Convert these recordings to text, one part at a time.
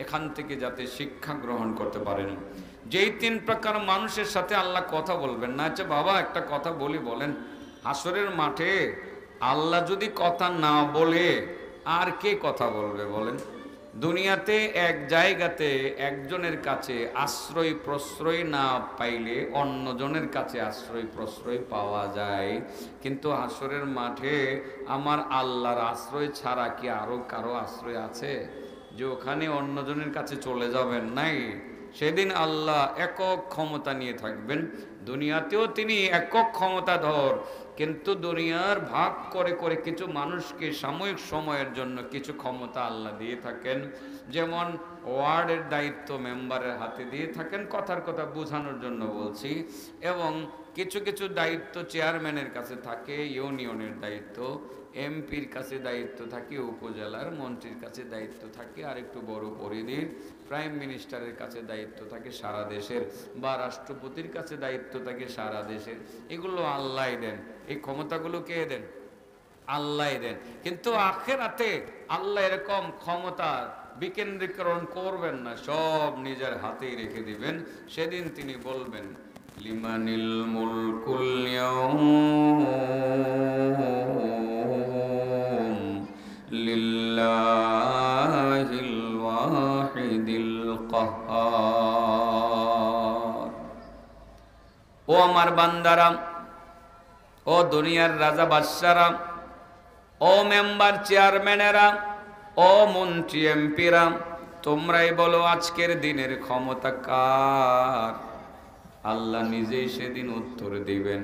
এখান থেকে যাতে শিক্ষা গ্রহণ করতে পারেন। যেই 3 প্রকার মানুষের সাথে আল্লাহ কথা বলবেন না। আচ্ছা বাবা একটা কথা বলেন, হাসরের মাঠে আল্লাহ যদি কথা না বলে আর কে কথা বলবে বলেন? দুনিয়াতে এক জায়গাতে একজনের কাছে আশ্রয় প্রশ্রয় না পাইলে অন্যজনের কাছে আশ্রয় প্রশ্রয় পাওয়া যায়, কিন্তু হাসরের মাঠে আমার আল্লাহর আশ্রয় ছাড়া কি আরো কারো আশ্রয় আছে যে ওখানে অন্যজনের কাছে চলে যাবেন? নাই। সেদিন আল্লাহ একক ক্ষমতা নিয়ে থাকবেন। দুনিয়াতেও তিনি একক ক্ষমতাধর, কিন্তু দুনিয়ার ভাগ করে করে কিছু মানুষকে সাময়িক সময়ের জন্য কিছু ক্ষমতা আল্লাহ দিয়ে থাকেন। যেমন ওয়ার্ডের দায়িত্ব মেম্বারের হাতে দিয়ে থাকেন, কথার কথা বোঝানোর জন্য বলছি। এবং কিছু কিছু দায়িত্ব চেয়ারম্যানের কাছে থাকে, ইউনিয়নের দায়িত্ব, এমপির কাছে দায়িত্ব থাকে, উপজেলার মন্ত্রীর কাছে দায়িত্ব থাকে, আর একটু বড় পরিধির প্রাইম মিনিস্টারের কাছে দায়িত্ব থাকে সারা দেশের, বা রাষ্ট্রপতির কাছে দায়িত্ব থাকে সারা দেশের। এগুলো আল্লাহ দেন, এই ক্ষমতাগুলো কে দেন? আল্লাহ দেন। কিন্তু আখিরাতে আল্লাহ এরকম ক্ষমতা বিকেন্দ্রীকরণ করবেন না, সব নিজের হাতেই রেখে দিবেন। সেদিন তিনি বলবেন, লিমানিল মুলকুল ইয়াউম লিল্লাহিল ওয়াহিদিল কাহ্হার। ও আমার বান্দারা, ও দুনিয়ার রাজা বাদশারা, ও মেম্বার চেয়ারম্যানেরা, ও মন্ত্রী এমপিরা, তোমরাই বলো আজকের দিনের ক্ষমতা কার? আল্লাহ নিজেই সেদিন উত্তর দিবেন,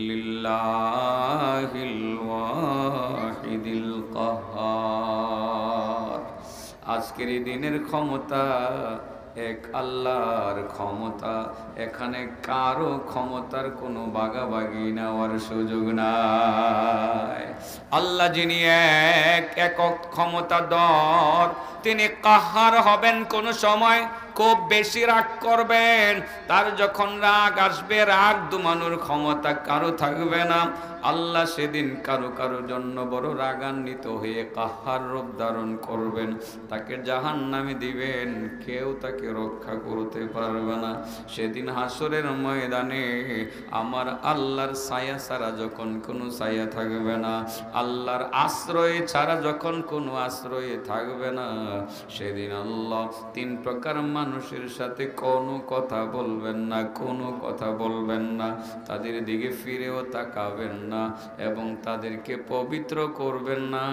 লিল্লাহিল ওয়াহিদিল কাহ্হার। আজকের এই দিনের ক্ষমতা এক আল্লাহর ক্ষমতা। এখানে কারো ক্ষমতার কোনো বাগাবাগি নেওয়ার সুযোগ নাই। আল্লাহ যিনি একক ক্ষমতাধর, তিনি কাহার হবেন। কোন সময় খুব বেশি রাগ করবেন, তার যখন রাগ আসবে, রাগ দমানোর ক্ষমতা কারো থাকবে না। আল্লাহ সেদিন কারো কারো জন্য বড় রাগান্বিত হয়ে কাহার রূপ ধারণ করবেন, তাকে জাহান্নামে দিবেন, কেউ তাকে রক্ষা করতে পারবে না। সেদিন হাসরের ময়দানে আমার আল্লাহর ছায়া ছাড়া যখন কোনো ছায়া থাকবে না, আল্লাহর আশ্রয় ছাড়া যখন কোনো আশ্রয় থাকবে না, সেদিন আল্লাহ 3 প্রকার মানুষের সাথে কোনো কথা বলবেন না, কোনো কথা বলবেন না, তাদের দিকে ফিরেও তাকাবেন না, এবং তাদেরকে পবিত্র করবেন না,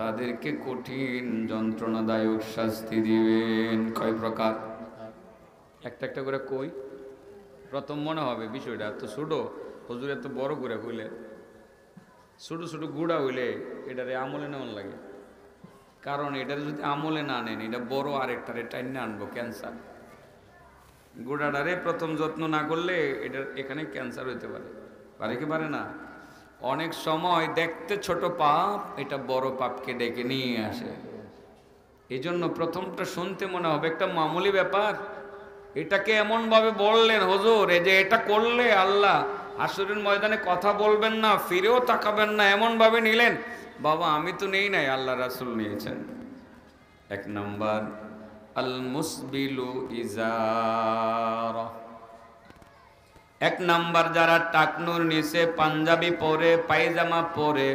তাদেরকে কঠিন যন্ত্রণাদায়ক শাস্তি দিবেন। কয় প্রকার? একটা একটা করে কই। প্রথম মনে হবে বিষয়টা এত ছোট, হুজুর এত বড় করে কইলে, ছোট ছোট গুড়া হইলে এটারে আমলে নেওয়ার লাগে। কারণ এটার যদি আমলে না নেন, এটা বড় আরেকটারে টাইনে আনবো, ক্যান্সার। গুড়াটারে প্রথম যত্ন না করলে এটার এখানে ক্যান্সার হইতে পারে, পারে কি পারে না? অনেক সময় দেখতে ছোট পাপ এটা বড় পাপকে ডেকে নিয়ে আসে। এই জন্য প্রথমটা শুনতে মনে হবে একটা মামুলি ব্যাপার, এটাকে এমন ভাবে বললেন হুজুর, এই যে এটা করলে আল্লাহ হাসরের ময়দানে কথা বলবেন না, ফিরেও তাকাবেন না, এমন ভাবে নিলেন। বাবা আমি তো নেই নাই, আল্লাহ রাসূল নিয়েছেন। 1 নাম্বার আল মুসবিলু ইজারা। 1 নাম্বার যারা টাকনুর নিচে পাঞ্জাবি পরে, পায়জামা পরে,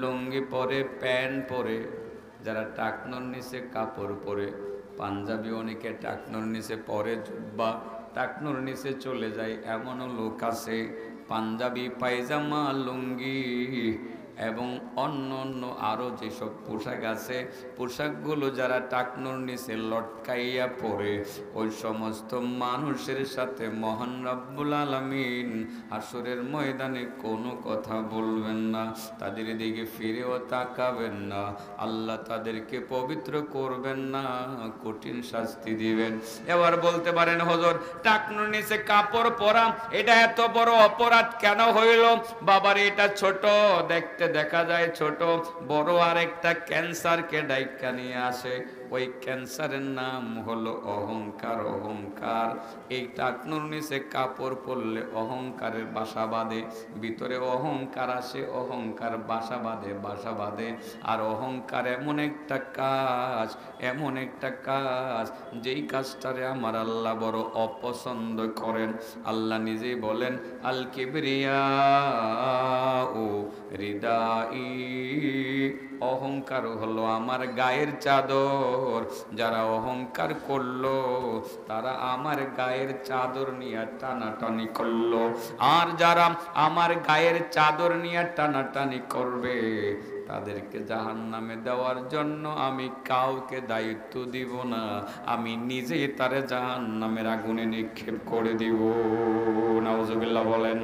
লুঙ্গি পরে, প্যান্ট পরে, যারা টাকনুর নিচে কাপড় পরে, পাঞ্জাবি অনেকে টাকনুর নিচে পরে, জুব্বা টাকনুর নিচে চলে যায়, এমনও লোক আছে পাঞ্জাবি, পায়জামা, লুঙ্গি এবং অন্য অন্য আরও যেসব পোশাক আছে, পোশাকগুলো যারা টাকনুর নিচে লটকাইয়া পরে, ওই সমস্ত মানুষের সাথে মহান রব্বুল আলামিন হাসরের ময়দানে কোনো কথা বলবেন না, তাদের দিকে ফিরেও তাকাবেন না, আল্লাহ তাদেরকে পবিত্র করবেন না, কঠিন শাস্তি দিবেন। এবার বলতে পারেন হুজুর টাকনুর নিচে কাপড় পরা এটা এত বড় অপরাধ কেন হইল? বাবার এটা ছোট দেখতে দেখা যায় ছোট, বড় আরেকটা ক্যান্সারকে ডাইকা নিয়ে আসে। ওই ক্যান্সারের নাম হলো অহংকার। অহংকার এই টাকনুর নিচে কাপড় পরলে অহংকারের বাসা বাঁধে, ভিতরে অহংকার আসে, অহংকার বাসা বাঁধে, বাসা বাঁধে। আর অহংকার এমন একটা কাজ, এমন একটা কাজ, যেই কাজটারে আমার আল্লাহ বড় অপছন্দ করেন। আল্লাহ নিজেই বলেন, আল কিবরিয়া ও রিদাই, অহংকার হলো আমার গায়ের চাদর। যারা অহংকার করলো তারা আমার গায়ের চাদর নিয়ে টানাটানি করলো। আর যারা আমার গায়ের চাদর নিয়ে টানাটানি করবে তাদেরকে জাহান্নামে দেওয়ার জন্য আমি কাউকে দায়িত্ব দিব না, আমি নিজেই তারে জাহান্নামের আগুনে নিক্ষেপ করে দিব। নাউজুবিল্লাহ বলেন।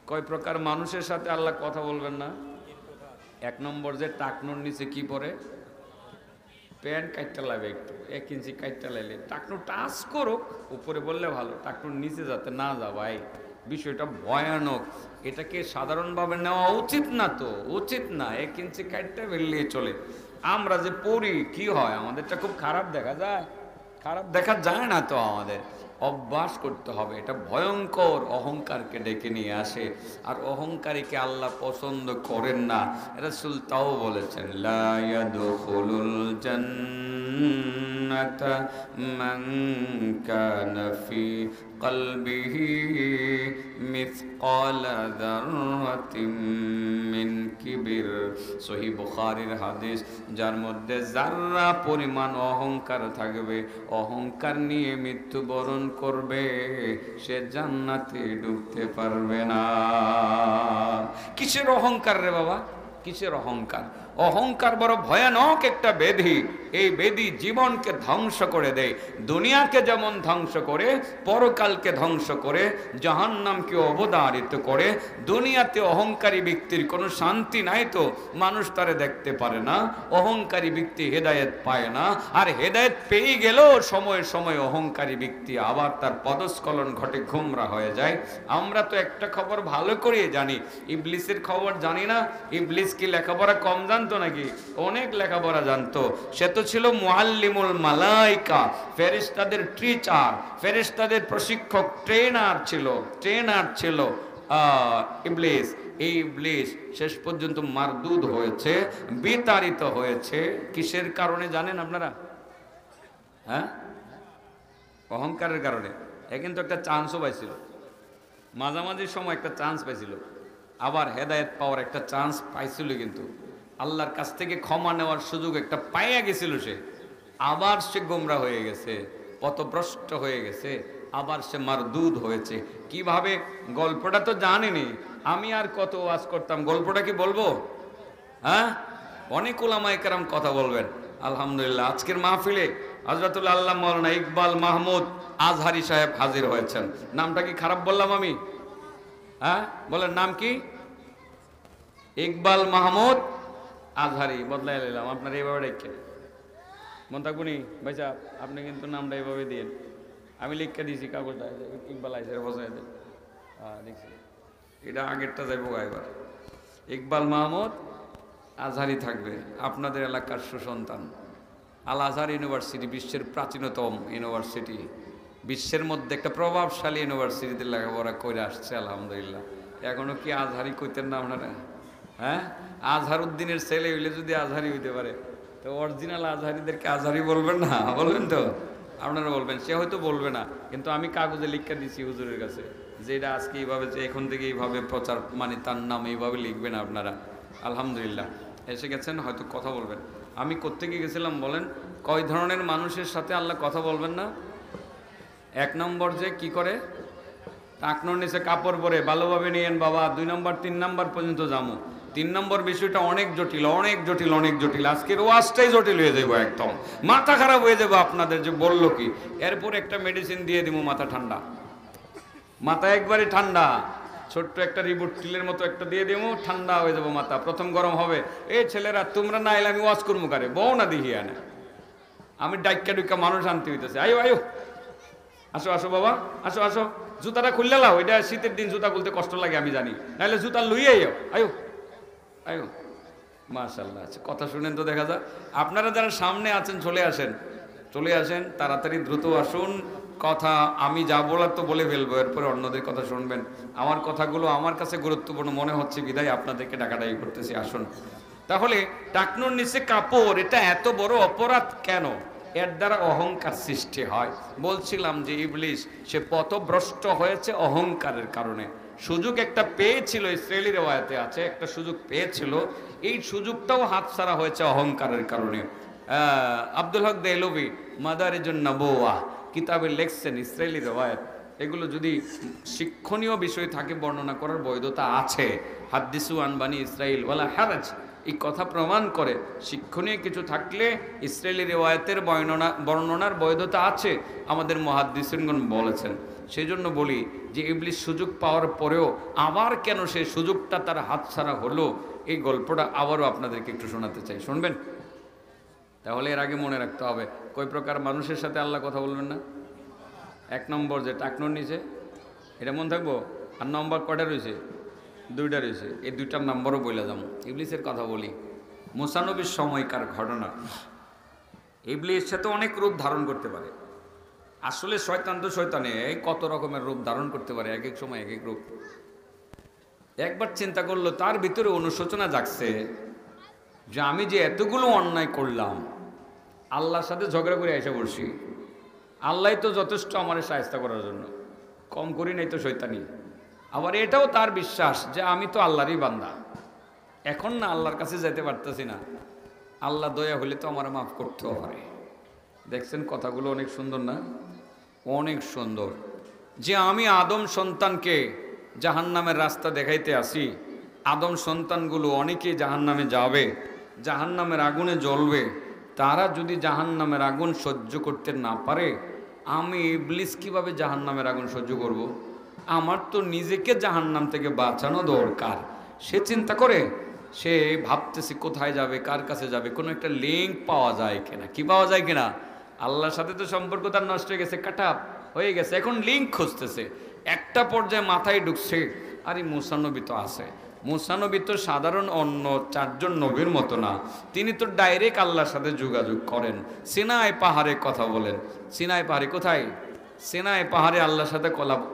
কয় প্রকার মানুষের সাথে আল্লাহ কথা বলবেন না? এক নম্বর, যে টাকনুর নিচে কি পরে, প্যান্ট কাটতে লাগবে, একটু 1 ইঞ্চি কাটতে লাগলে টাকনু টাচ করুক, উপরে বললে ভালো, টাকনুর নিচে যাতে না যা। ভাই বিষয়টা ভয়ানক, এটাকে সাধারণভাবে নেওয়া উচিত না, তো উচিত না। 1 ইঞ্চি কাটতে বেরলিয়ে চলে। আমরা যে পড়ি কি হয়, আমাদেরটা খুব খারাপ দেখা যায়? খারাপ দেখা যায় না তো, আমাদের অভ্যাস করতে হবে। এটা ভয়ঙ্কর, অহংকারকে ডেকে নিয়ে আসে। আর অহংকারীকে আল্লাহ পছন্দ করেন না। রাসূল তাও বলেছেন, লা ইয়াদখুলুল জান্নাতা মান কানা ফি কলবিহি মিসকালা যাররাতিন মিন কিবির। সহিহ বুখারীর হাদিস, যার মধ্যে যাররা পরিমাণ অহংকার থাকবে, অহংকার নিয়ে মৃত্যুবরণ করবে, সে জান্নাতে ঢুকতে পারবে না। কিসের অহংকার রে বাবা, কিসের অহংকার? অহংকার বড় ভয়ানক একটা ব্যাধি। এই ব্যাধি জীবনকে ধ্বংস করে দেয়। দুনিয়াকে যেমন ধ্বংস করে, পরকালকে ধ্বংস করে, জাহান্নামকে অবধারিত করে। দুনিয়াতে অহংকারী ব্যক্তির কোনো শান্তি নাই, তো মানুষ তারে দেখতে পারে না। অহংকারী ব্যক্তি হেদায়েত পায় না। আর হেদায়েত পেয়ে গেলেও সময়ে সময়ে অহংকারী ব্যক্তি আবার তার পদস্খলন ঘটে, গোমরা হয়ে যায়। আমরা তো একটা খবর ভালো করে জানি, ইবলিসের খবর জানি না? ইবলিস কি লেখাপড়া কম জানতো নাকি? অনেক লেখাপড়া জানতো। সে তো ছিল মুআল্লিমুল মালাইকা, ফেরেশতাদের টিচার, ফেরেশতাদের প্রশিক্ষক, ট্রেনার ছিল ইবলিস। এই ইবলিস শেষ পর্যন্ত মারদুদ হয়েছে, বিতাড়িত হয়েছে। কিসের কারণে জানেন আপনারা? হ্যাঁ, অহংকারের কারণে। এ কিন্তু একটা চান্সও পাইছিল, মাঝামাঝি সময় একটা চান্স পাইছিল, আবার হেদায়েত পাওয়ার একটা চান্স পাইছিল, কিন্তু আল্লাহর কাছ থেকে ক্ষমা নেওয়ার সুযোগ একটা পাইয়া গেছিল সে। আবার সে গোমরা হয়ে গেছে, পথভ্রষ্ট হয়ে গেছে, আবার সে মারদুদ হয়েছে। কিভাবে? গল্পটা তো জানেনি। আমি আর কত ওয়াজ করতাম, গল্পটা কি বলবো? হ্যাঁ, অনেক উলামায়ে কেরাম কথা বলবেন। আলহামদুলিল্লাহ, আজকের মাহফিলে হযরতুল আল্লামা মাওলানা ইকবাল মাহমুদ আজহারি সাহেব হাজির হয়েছেন। নামটা কি খারাপ বললাম আমি? হ্যাঁ বলেন, নাম কি? ইকবাল মাহমুদ আজহারি। বদলাই নিলাম, আপনার এইভাবে ডেকে মন থাকবো নি ভাই সাহেব, আপনি কিন্তু নামটা এইভাবে দিয়েন। আমি লিখে দিয়েছি কাগজটা, ইকবাল আইসে বসাই দেন। দেখছি এটা আগেরটা যাইব এবার। ইকবাল মাহমুদ আজহারি থাকবে, আপনাদের এলাকার সুসন্তান। আল আজহার ইউনিভার্সিটি বিশ্বের প্রাচীনতম ইউনিভার্সিটি, বিশ্বের মধ্যে একটা প্রভাবশালী ইউনিভার্সিটিতে লেখাপড়া করে আসছে আলহামদুলিল্লাহ। এখনো কি আজহারি কইতেন না আপনারা? হ্যাঁ, আজহার উদ্দিনের ছেলে হইলে যদি আজহারি হইতে পারে, তো অরিজিনাল আজহারিদেরকে আজহারি বলবেন না? বলবেন তো, আপনারা বলবেন। সে হয়তো বলবে না, কিন্তু আমি কাগজে লিখে দিচ্ছি হুজুরের কাছে যে এটা আজকে এইভাবে, যে এখন থেকে এইভাবে প্রচার, মানে তার নাম এইভাবে লিখবেন আপনারা। আলহামদুলিল্লাহ এসে গেছেন, হয়তো কথা বলবেন। আমি কোত্থেকে গেছিলাম বলেন? কয় ধরনের মানুষের সাথে আল্লাহ কথা বলবেন না? 1 নম্বর, যে কি করে টাকনোর নিচে কাপড় পরে, ভালোভাবে নিয়েন বাবা। 2 নম্বর 3 নম্বর পর্যন্ত যাবো। 3 নম্বর বিষয়টা অনেক জটিল, অনেক জটিল, অনেক জটিল। আজকের ওয়াজটাই জটিল হয়ে যাবো, একদম মাথা খারাপ হয়ে যাবো আপনাদের, যে বললো কি। এরপর একটা মেডিসিন দিয়ে দিব, মাথা ঠান্ডা, মাথা একবারে ঠান্ডা। ছোট্ট একটা রিবুট টিলের মতো একটা দিয়ে দেবো, ঠান্ডা হয়ে যাবো মাথা। প্রথম গরম হবে, এই ছেলেরা তোমরা না এলে আমি ওয়াজ করবো কারে? বউ না দেখি আনে, আমি ডাইকা ডুইকা মানুষ আনতে হইতেছে। আয়ো আয়ো, আসো আসো বাবা, আসো আসো। জুতাটা খুললে লাও, এটা শীতের দিন জুতা খুলতে কষ্ট লাগে আমি জানি, নাহলে জুতা লইয়ে আয়ো, আয়ো আয়ো। মাশাআল্লাহ। আচ্ছা, কথা শুনেন তো দেখা যাক। আপনারা যারা সামনে আছেন চলে আসেন, চলে আসেন, তাড়াতাড়ি দ্রুত আসুন। কথা আমি যা বলার তো বলে ফেলবো, এরপরে অন্যদের কথা শুনবেন। আমার কথাগুলো আমার কাছে গুরুত্বপূর্ণ মনে হচ্ছে বিধায় আপনাদেরকে ডাকাডাকি করতেছি, আসুন। তাহলে টাকনুর নিচে কাপড়, এটা এত বড় অপরাধ কেন? এর দ্বারা অহংকার সৃষ্টি হয়। বলছিলাম যে ইবলিস সে পথভ্রষ্ট হয়েছে অহংকারের কারণে। সুযোগ একটা পেয়েছিল, ইসরায়েলি রিওয়ায়াতে আছে একটা সুযোগ পেয়েছিল, এই সুযোগটাও হাতছাড়া হয়েছে অহংকারের কারণে। আব্দুল হক দেহলভি মাদারিজুন নবুওয়াহ কিতাবে লেখছেন ইসরায়েলি রিওয়ায়াত, এগুলো যদি শিক্ষণীয় বিষয় থাকে বর্ণনা করার বৈধতা আছে। হাদ্দিসু আন বানি ইসরাইল ওয়ালা হারাজ, এই কথা প্রমাণ করে শিক্ষণীয় কিছু থাকলে ইসরায়েলি রিওয়ায়াতের বর্ণনার বৈধতা আছে, আমাদের মুহাদ্দিসিনগণ বলেছেন। সেই জন্য বলি যে ইবলিস সুযোগ পাওয়ার পরেও আবার কেন সেই সুযোগটা তার হাতছাড়া হলো, এই গল্পটা আবারও আপনাদেরকে একটু শোনাতে চাই, শুনবেন? তাহলে এর আগে মনে রাখতে হবে কয় প্রকার মানুষের সাথে আল্লাহ কথা বলবেন না। এক নম্বর যে টাকনুর নিচে, এটা মনে থাকবো। আর নম্বর কয়টা রয়েছে? দুইটা রয়েছে। এই দুইটার নম্বরও বলে যাবো। ইবলিসের কথা বলি, মুসা নবীর সময়কার ঘটনা। ইবলিস সে তো অনেক রূপ ধারণ করতে পারে। আসলে শয়তান তো শয়তানে কত রকমের রূপ ধারণ করতে পারে, এক এক সময় এক এক রূপ। একবার চিন্তা করলো, তার ভিতরে অনুশোচনা জাগছে যে আমি যে এতগুলো অন্যায় করলাম, আল্লাহর সাথে ঝগড়া করে এসে বসছি, আল্লাহ তো যথেষ্ট আমার সাহায্য করার জন্য, কম করি নাই তো শয়তানি। আবার এটাও তার বিশ্বাস যে আমি তো আল্লাহরই বান্দা, এখন না আল্লাহর কাছে যেতে পারতেছি না, আল্লাহ দয়া হলে তো আমার মাফ করতেও পারে। দেখছেন কথাগুলো অনেক সুন্দর না? অনেক সুন্দর। যে আমি আদম সন্তানকে জাহান্নামের রাস্তা দেখাইতে আসি, আদম সন্তানগুলো অনেকেই জাহান্নামে যাবে, জাহান্নামের আগুনে জ্বলবে, তারা যদি জাহান্নামের আগুন সহ্য করতে না পারে, আমি ইবলিস কিভাবে জাহান্নামের আগুন সহ্য করব? আমার তো নিজেকে জাহান্নাম থেকে বাঁচানো দরকার। সে চিন্তা করে, সে ভাবতেছে কোথায় যাবে, কার কাছে যাবে, কোনো একটা লিঙ্ক পাওয়া যায় কিনা। কি পাওয়া যায় কিনা? আল্লাহর সাথে তো সম্পর্ক তার নষ্ট হয়ে গেছে, কাটা হয়ে গেছে, এখন লিঙ্ক খুঁজতেছে। একটা পর্যায়ে মাথায় ঢুকছে, আরে মুসা নবী তো আছে, মুসা নবী তো সাধারণ অন্য চারজন নবীর মতো না, তিনি তো ডাইরেক্ট আল্লাহর সাথে যোগাযোগ করেন, সিনাই পাহাড়ে কথা বলেন। সিনাই পাহাড়ে কোথায়? সিনাই পাহাড়ে আল্লাহর সাথে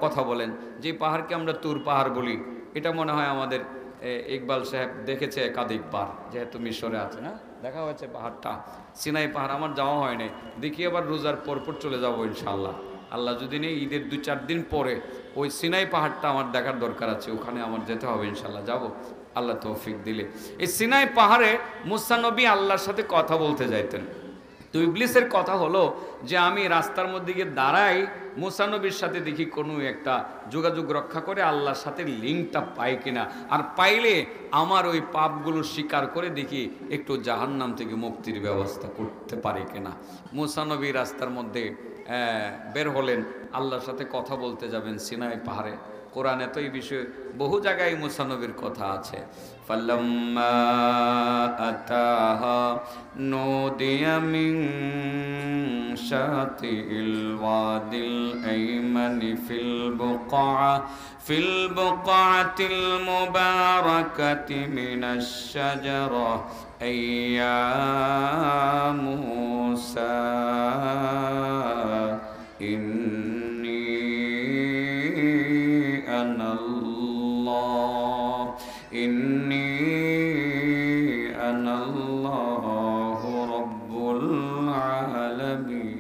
কথা বলেন, যে পাহাড়কে আমরা তুর পাহাড় বলি। এটা মনে হয় আমাদের ইকবাল সাহেব দেখেছে একাধিকবার, যেহেতু মিশরে আছে না, দেখা হয়েছে পাহাড়টা, সিনাই পাহাড়। আমার যাওয়া হয় নাই, দেখি আবার রোজার পরপর চলে যাবো ইনশাআল্লাহ। আল্লাহ যদি নেই, ঈদের 2-4 দিন পরে ওই সিনাই পাহাড়টা আমার দেখার দরকার আছে, ওখানে আমার যেতে হবে ইনশাআল্লাহ, যাব আল্লাহ তৌফিক দিলে। এই সিনাই পাহাড়ে মুসা নবী আল্লাহর সাথে কথা বলতে যাইতেন। তো ইবলিসের কথা হলো যে আমি রাস্তার মধ্যে গিয়ে দাঁড়াই, মুসা নবীর সাথে দেখি কোনো একটা যোগাযোগ রক্ষা করে আল্লাহর সাথে লিঙ্কটা পাই কিনা, আর পাইলে আমার ওই পাপগুলো স্বীকার করে দেখি একটু জাহান্নাম থেকে মুক্তির ব্যবস্থা করতে পারে কিনা। মুসা নবী রাস্তার মধ্যে বের হলেন, আল্লাহর সাথে কথা বলতে যাবেন সিনাই পাহাড়ে। কোরআনে তো এই বিষয়ে বহু জায়গায় মুসা নবীর কথা আছে। ফাল্লাম্মা আতাহা নুদিয়া মিন শাতিল ওয়াদিল আইমানি ফিল বুকআতিল মুবারাকাতি মিনাশ শাজারা আইয়া মুসা ইন্নী আনাল্লাহু রাব্বুল আলামিন।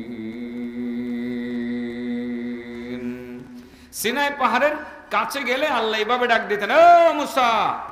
সিনাই পাহাড়ের কাছে গেলে আল্লাহ এইভাবে ডাক দিতেন, ও মুসা,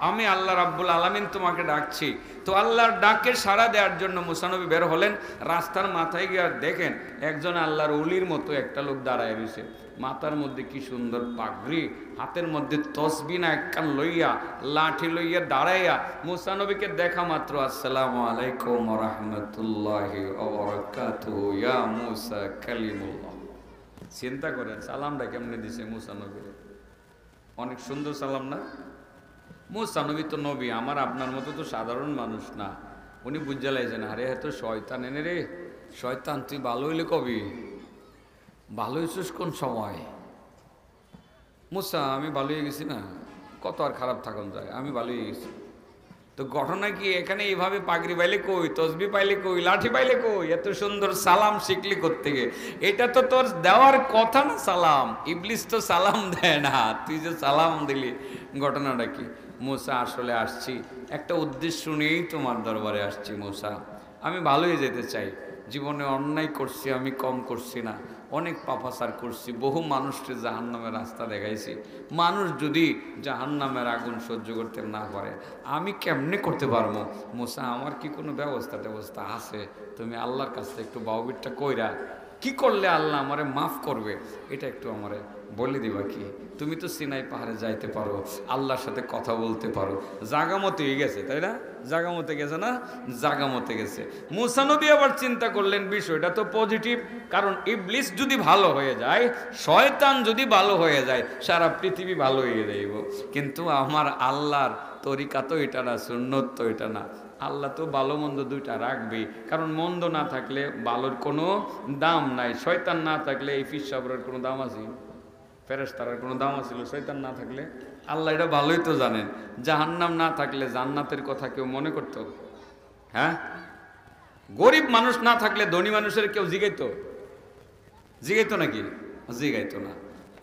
আমি আল্লাহ রাব্বুল আলামিন তোমাকে ডাকছি। তো আল্লাহর ডাকে সাড়া দেওয়ার জন্য মুসা নবী বের হলেন। রাস্তার মাথায় গিয়ে দেখেন একজন আল্লাহর ওলির মতো একটা লোক দাঁড়ায় রয়েছে, মাথার মধ্যে কি সুন্দর পাগড়ি, হাতের মধ্যে তসবিহ না একখান লইয়া, লাঠি লইয়া দাঁড়াইয়া মুসা নবীকে দেখা মাত্র আসসালামু আলাইকুম ওয়া রাহমাতুল্লাহি ওয়া বারাকাতুহু ইয়া মুসা কালিমুল্লাহ। চিন্তা করেন সালামটা কেমনে দিছে মুসা নবীর, অনেক সুন্দর সালাম না? মুসা নবী তো নবী, আমার আপনার মতো তো সাধারণ মানুষ না। উনি বুঝে লাইছেন, আরে হ্যাঁ তো শয়তান এনে রে, শয়তান তুই ভালো হইলে কবি, ভালো হয়েছিস কোন সময়? মুসা আমি ভালো হয়ে গেছি না, কত আর খারাপ থাকুন যায়, আমি ভালো হয়ে গেছি। তো ঘটনা কি এখানে এইভাবে পাগড়ি পাইলে কই, তসবি পাইলে কই, লাঠি পাইলে কই, এত সুন্দর সালাম শিখলি কোত্থেকে? এটা তো তোর দেওয়ার কথা না সালাম। ইবলিস তো সালাম দেয় না, তুই যে সালাম দিলি। ঘটনাটা কি? মুসা আসলে আসছি একটা উদ্দেশ্য নিয়েই তোমার দরবারে আসছি। মুসা, আমি ভালোই যেতে চাই। জীবনে অন্যায় করছি, আমি কম করছি না, অনেক পাপাচার করছি, বহু মানুষকে জাহান্নামের রাস্তা দেখাইছি। মানুষ যদি জাহান্নামের আগুন সহ্য করতে না পারে, আমি কেমনে করতে পারবো? মুসা, আমার কি কোনো ব্যবস্থা আছে? তুমি আল্লাহর কাছে একটু বাউবিরটা কইরা কি করলে আল্লাহ আমারে মাফ করবে, এটা একটু আমারে বলে দিবা কি? তুমি তো সিনাই পাহাড়ে যাইতে পারো, আল্লাহর সাথে কথা বলতে পারো। জাগামতে গেছে, তাই না? জাগামতে গেছে না? জাগামতে গেছে। মুসা নবী আবার চিন্তা করলেন বিষয়টা তো পজিটিভ, কারণ ইবলিস যদি ভালো হয়ে যায়, শয়তান যদি ভালো হয়ে যায়, সারা পৃথিবী ভালো হয়ে যাইব। কিন্তু আমার আল্লাহর তরিকা তো এটা না, সুন্নত তো এটা না। আল্লাহ তো ভালো মন্দ দুইটা রাখবেই, কারণ মন্দ না থাকলে ভালোর কোনো দাম নাই। শয়তান না থাকলে এই ফিস সাবরের কোনো দাম আছে? ফেরেশতার কোনো দাম আছিল শয়তান না থাকলে? আল্লাহ এটা ভালোই তো জানেন। জাহান্নাম না থাকলে জান্নাতের কথা কেউ মনে করতো? হ্যাঁ? গরিব মানুষ না থাকলে ধনী মানুষের কেউ জিগাইতো নাকি? জিগাইতো না।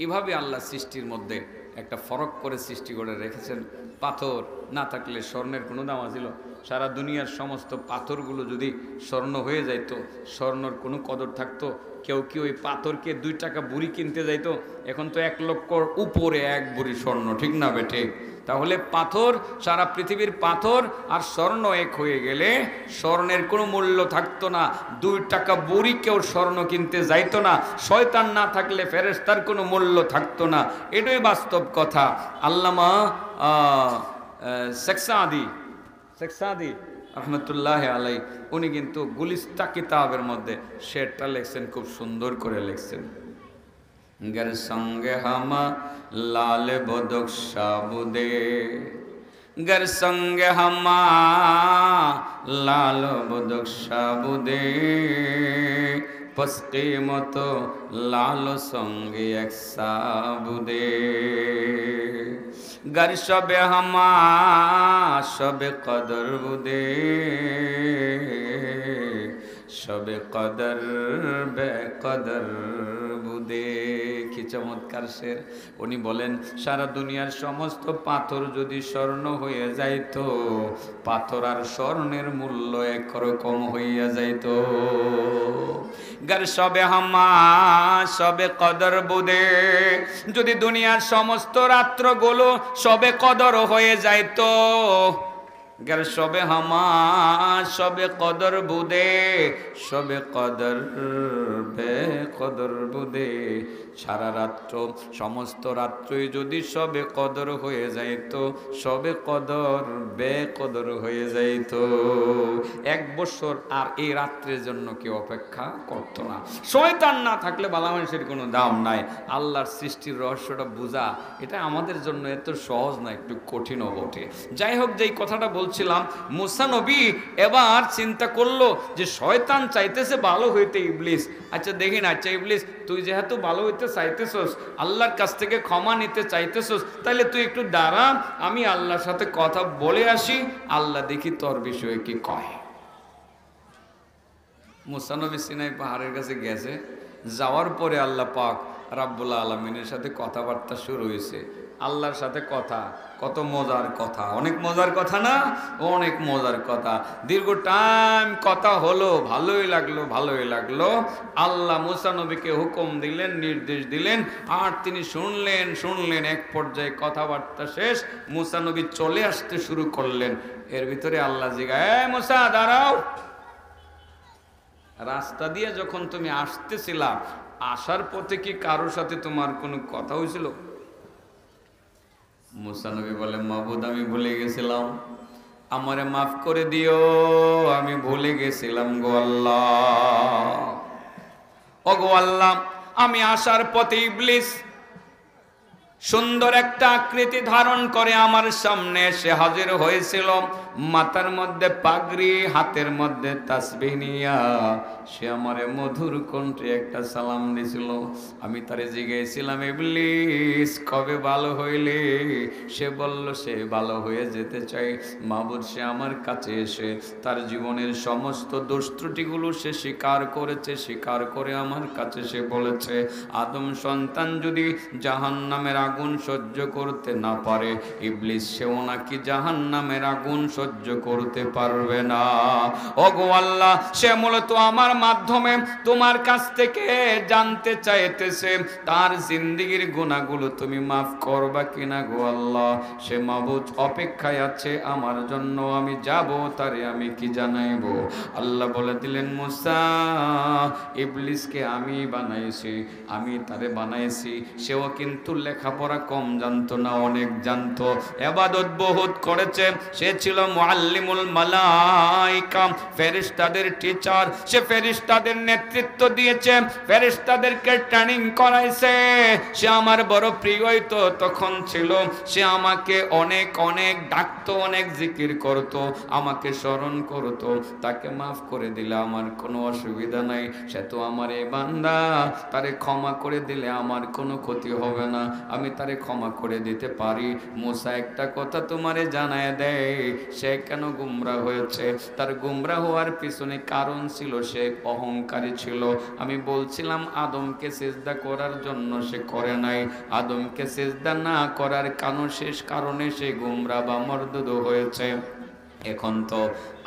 এভাবে আল্লাহ সৃষ্টির মধ্যে একটা ফরক করে সৃষ্টি করে রেখেছেন। পাথর না থাকলে স্বর্ণের কোনো দাম আছিল? সারা দুনিয়ার সমস্ত পাথরগুলো যদি স্বর্ণ হয়ে যাইতো, স্বর্ণর কোনো কদর থাকতো? কেউ কি ওই পাথরকে 2 টাকা বুড়ি কিনতে যাইতো? এখন তো 1 লক্ষর উপরে 1 বুড়ি স্বর্ণ, ঠিক না বেঠে? তাহলে পাথর, সারা পৃথিবীর পাথর আর স্বর্ণ এক হয়ে গেলে স্বর্ণের কোনো মূল্য থাকতো না। 2 টাকা বুড়ি কেউ স্বর্ণ কিনতে যাইতো না। শয়তান না থাকলে ফেরেশতার কোনো মূল্য থাকতো না। এটাই বাস্তব কথা। আল্লামা শেখ সাদি রহমতুল্লাহ আলাই, উনি কিন্তু গুলিস্তা কিতাবের মধ্যে শেরটা লেখছেন, খুব সুন্দর করে লেখছেন। गर संग हम लाल बदक साबुदे, गर संग हम लाल बदक साबुदे, पस्के मतो लाल संगे एक साबुदे, गर सबे हम सबे कदर बुदे, सबे कदर बेकदर বুদে। কি চমৎকার শের! উনি বলেন, সারা দুনিয়ার সমস্ত পাথর যদি স্বর্ণ হয়ে যাইতো, পাথর আর স্বর্ণের মূল্য একরকম হইয়া যাইতো। গার সবে হামা সবে কদর বুদে, যদি দুনিয়ার সমস্ত রাত্রগুলো সবে কদর হয়ে যাইতো, गर शबे हमा शबे कदर बुदे, शबे कदर बे कदर बुदे, সারা রাত্র সমস্ত রাত্রই যদি সবে কদর হয়ে যাইতো, সবে কদর বে কদর হয়ে যাইতো। 1 বছর আর এই রাত্রের জন্য কেউ অপেক্ষা করতো না। শয়তান না থাকলে ভালো মানুষের কোনো দাম নাই। আল্লাহর সৃষ্টির রহস্যটা বোঝা, এটা আমাদের জন্য এত সহজ না, একটু কঠিনও বটে। যাই হোক, যেই কথাটা বলছিলাম, মুসা নবী এবার চিন্তা করলো যে শয়তান চাইতেছে ভালো হইতে ইবলিস। আচ্ছা দেখি না, আচ্ছা ইবলিস, তুই যেহেতু ভালো হইতে চাইতেছস, আল্লাহর কাছ থেকে ক্ষমা নিতে চাইতেছস, তাহলে তুই একটু দাঁড়া, আমি আল্লাহর সাথে কথা বলে আসি, আল্লাহ দেখি তোর বিষয়ে কি কয়। মুসা নবী সিনাই পাহাড়ের কাছে গেছে। যাওয়ার পরে আল্লাহ পাক রাব্বুল আলামিনের সাথে কথাবার্তা শুরু হয়েছে। আল্লাহর সাথে কথা, কত মজার কথা, অনেক মজার কথা না? অনেক মজার কথা। দীর্ঘ টাইম কথা হলো, ভালোই লাগলো। আল্লাহ মুসা নবীকে হুকুম দিলেন, নির্দেশ দিলেন, আর তিনি শুনলেন। এক পর্যায়ে কথাবার্তা শেষ, মুসা নবী চলে আসতে শুরু করলেন। এর ভিতরে আল্লাহ জিজ্ঞাসা, এ মুসা দাঁড়াও। রাস্তা দিয়ে যখন তুমি আসতেছিলা, আসার পথে কি কারোর সাথে তোমার কোনো কথা হয়েছিল? মুসা নবী বলে, মাবুদ আমি ভুলে গেছিলাম, আমারে মাফ করে দিও, আমি ভুলে গেছিলাম গো আল্লাহ। ও গো আল্লাহ, আমি আসার পথে ইবলিস সুন্দর একটা আকৃতি ধারণ করে আমার সামনে এসে হাজির হয়েছিল। মাথার মধ্যে পাগড়ি, হাতের মধ্যে তাসবিহ নিয়া সে আমারে মধুর কণ্ঠে একটা সালাম দিছিল। আমি তারে জিজ্ঞেসছিলাম, ইবলিস কবে ভালো হইলে? সে বলল সে ভালো হয়ে যেতে চায়। মাবুদ, সে আমার কাছে এসে তার জীবনের সমস্ত দোষ ত্রুটিগুলো সে স্বীকার করেছে। স্বীকার করে আমার কাছে সে বলেছে, আদম সন্তান যদি জাহান্নামের আগুন সহ্য করতে না পারে, ইবলিস সেও নাকি জাহান্নামের আগুন সহ্য করতে পারবে না। ওগো আল্লাহ, সে মূলত আমার মাধ্যমে তোমার কাছ থেকে জানতে চাইতেছে তার জিন্দেগীর গুনাহগুলো তুমি মাফ করবা কিনা গো আল্লাহ। সে মাবুদ অপেক্ষায় আছে আমার জন্য, আমি যাব তারে আমি কি জানাইবো। আল্লাহ বলে দিলেন, মুসা, ইবলিসকে আমি বানাইছি, আমি তারে বানাইছি। সেও কিন্তু লেখাপড়া কম জানতো না, অনেক জানতো। ইবাদত বহুত করেছে। সে ছিল মুআল্লিমুল মালাইকা, ফেরেশতাদের টিচার। সে ফেরেশতাদের নেতৃত্ব দিয়েছে, ফেরেশতাদেরকে ট্রেনিং করাইছে। সে আমার বড় প্রিয়ই তো তখন ছিল। সে আমাকে অনেক অনেক ডাকতো, অনেক জিকির করত, আমাকে স্মরণ করত। তাকে মাফ করে দিলে আমার কোনো অসুবিধা নাই। সে তো আমার এই বান্দা, তারে ক্ষমা করে দিলে আমার কোনো ক্ষতি হবে না, আমি তারে ক্ষমা করে দিতে পারি। মুসা একটা কথা তোমারে জানায় দেয়, সে কেন গুমরা হয়েছে। তার গুমরা হওয়ার পিছনে কারণ ছিল, সে অহংকারী ছিল। আমি বলছিলাম আদমকে সিজদা করার জন্য সে করে নাই। আদমকে সিজদা না করার শেষ কারণে সে গুমরা বা মর্দুদ হয়েছে। এখন তো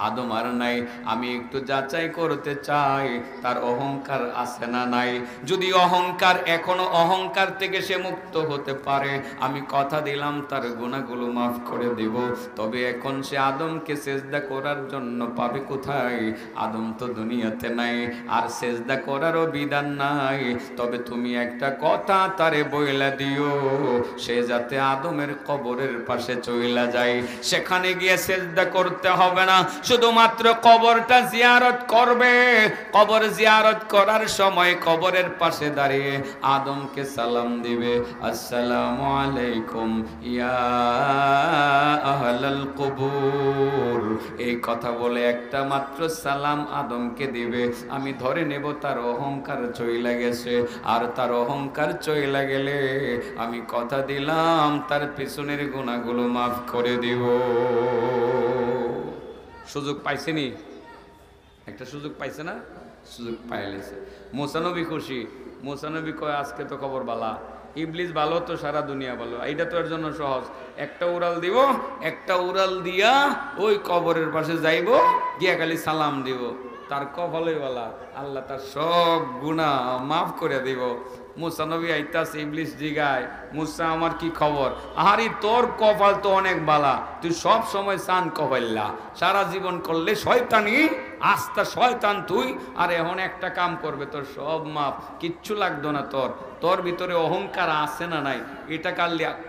আদম আর নাই, আমি একটু যাচাই করতে চাই তার অহংকার আছে না নাই। যদি অহংকার, এখনো অহংকার থেকে সে মুক্ত হতে পারে, আমি কথা দিলাম তার গুনাহগুলো মাফ করে দেব। তবে এখন সে আদমকে সেজদা করার জন্য পাবে কোথায়? আদম তো দুনিয়াতে নাই, আর সেজদা করারও বিধান নাই। তবে তুমি একটা কথা তারে বইলা দিও, সে যাতে আদমের কবরের পাশে চইলা যায়, সেখানে গিয়ে সেজদা করতে হবে না, শুধুমাত্র কবরটা জিয়ারত করবে। কবর জিয়ারত করার সময় কবরের পাশে দাঁড়িয়ে আদমকে সালাম দিবে, আসসালামু আলাইকুম ইয়া আহলাল কবুর। এই কথা বলে একটা মাত্র সালাম আদমকে দিবে। আমি ধরে নেব তার অহংকার চইলা গেছে। আর তার অহংকার চইলা গেলে আমি কথা দিলাম তার পিছনের গুনাহগুলো মাফ করে দিব। সুযোগ পাইছেনি? একটা সুযোগ পাইছে না? সুযোগ পাইলেছে। মুসা নবী খুশি। মুসা নবী কয় আজকে তো খবর বালা, ইবলিস ভালো তো সারা দুনিয়া ভালো। এইটা তো এর জন্য সহজ, একটা উড়াল দিব, একটা উড়াল দিয়া ওই কবরের পাশে যাইব, গিয়া খালি সালাম দিব, তার কপালই বলা, আল্লাহ তার সব গুনাহ মাফ করে দিব। মুসা নবী আইতাছে, ইবলিস জিগায়, মুসা আমার কি খবর? আহারি তোর কপাল তো অনেক বালা, তুই সব সময় চান কপাল্লা, সারা জীবন করলে শয়তানি, আস্তা শয়তান তুই। আর এখন একটা কাম করবে, তোর সব মাপ, কিচ্ছু লাগতো না তোর। তোর ভিতরে অহংকার আছে না নাই, এটা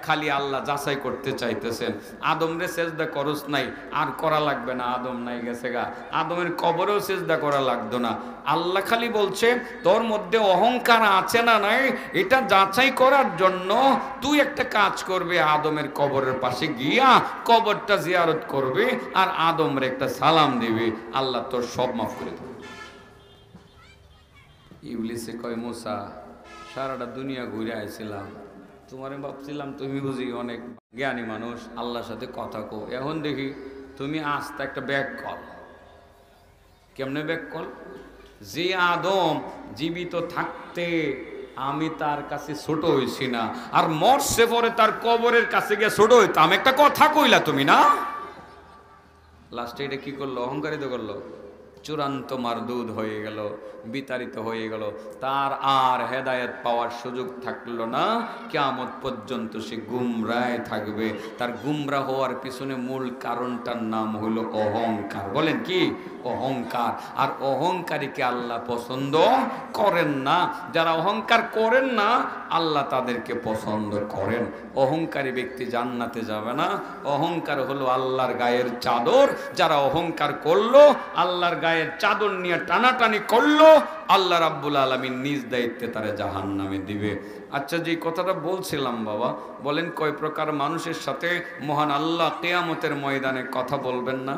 খালি আল্লাহ যাচাই করতে চাইতেছেন। আদম রে সেজদা করস নাই, আর করা লাগবে না, আদম নাই গেছে গা, আদমের কবরেও সেজদা করা লাগতো না। আল্লাহ খালি বলছে তোর মধ্যে অহংকার আছে না নাই, এটা যাচাই করার জন্য তুই একটা কাজ করবে, আদমের কবরের পাশে গিয়া কবরটা জিয়ারত করবে আর আদমের একটা সালাম দিবে, আল্লাহ তোর সব মাফ করে দেবে। ইবলিসে কয়, মুসা সারাটা দুনিয়া ঘুরে আইছিলাম, তোমারে ভাবছিলাম তুমি বুঝি অনেক জ্ঞানী মানুষ, আল্লাহর সাথে কথা কো, এখন দেখি তুমি আস্তে একটা ব্যাক কল। কেমনে ব্যাক কল? যে আদম জীবিত থাকতে আমি তার কাছে ছোট হইছি না, আর মরছে পরে তার কবরের কাছে গিয়ে ছোট হইতাম, একটা কথা কইলা তুমি না। লাস্টে এটা কি করলো? অহংকারিত করলো, চূড়ান্ত মারদুদ হয়ে গেল, বিতাড়িত হয়ে গেল। তার আর হেদায়েত পাওয়ার সুযোগ থাকলো না, কিয়ামত পর্যন্ত সে গুমরায় থাকবে। তার গুমরা হওয়ার পিছনে মূল কারণটার নাম হলো অহংকার। বলেন কি? অহংকার। আর অহংকারীকে আল্লাহ পছন্দ করেন না। যারা অহংকার করেন না, আল্লাহ তাদেরকে পছন্দ করেন। অহংকারী ব্যক্তি জান্নাতে যাবে না। অহংকার হলো আল্লাহর গায়ের চাদর। যারা অহংকার করলো, আল্লাহর গায়ের চাদর নিয়ে টানাটানি করলো, আল্লাহ রাব্বুল আলামিন নিজ দায়িত্বে তারা জাহান্নামে দিবে। আচ্ছা, যে কথাটা বলছিলাম বাবা, বলেন কয় প্রকার মানুষের সাথে মহান আল্লাহ কিয়ামতের ময়দানে কথা বলবেন না?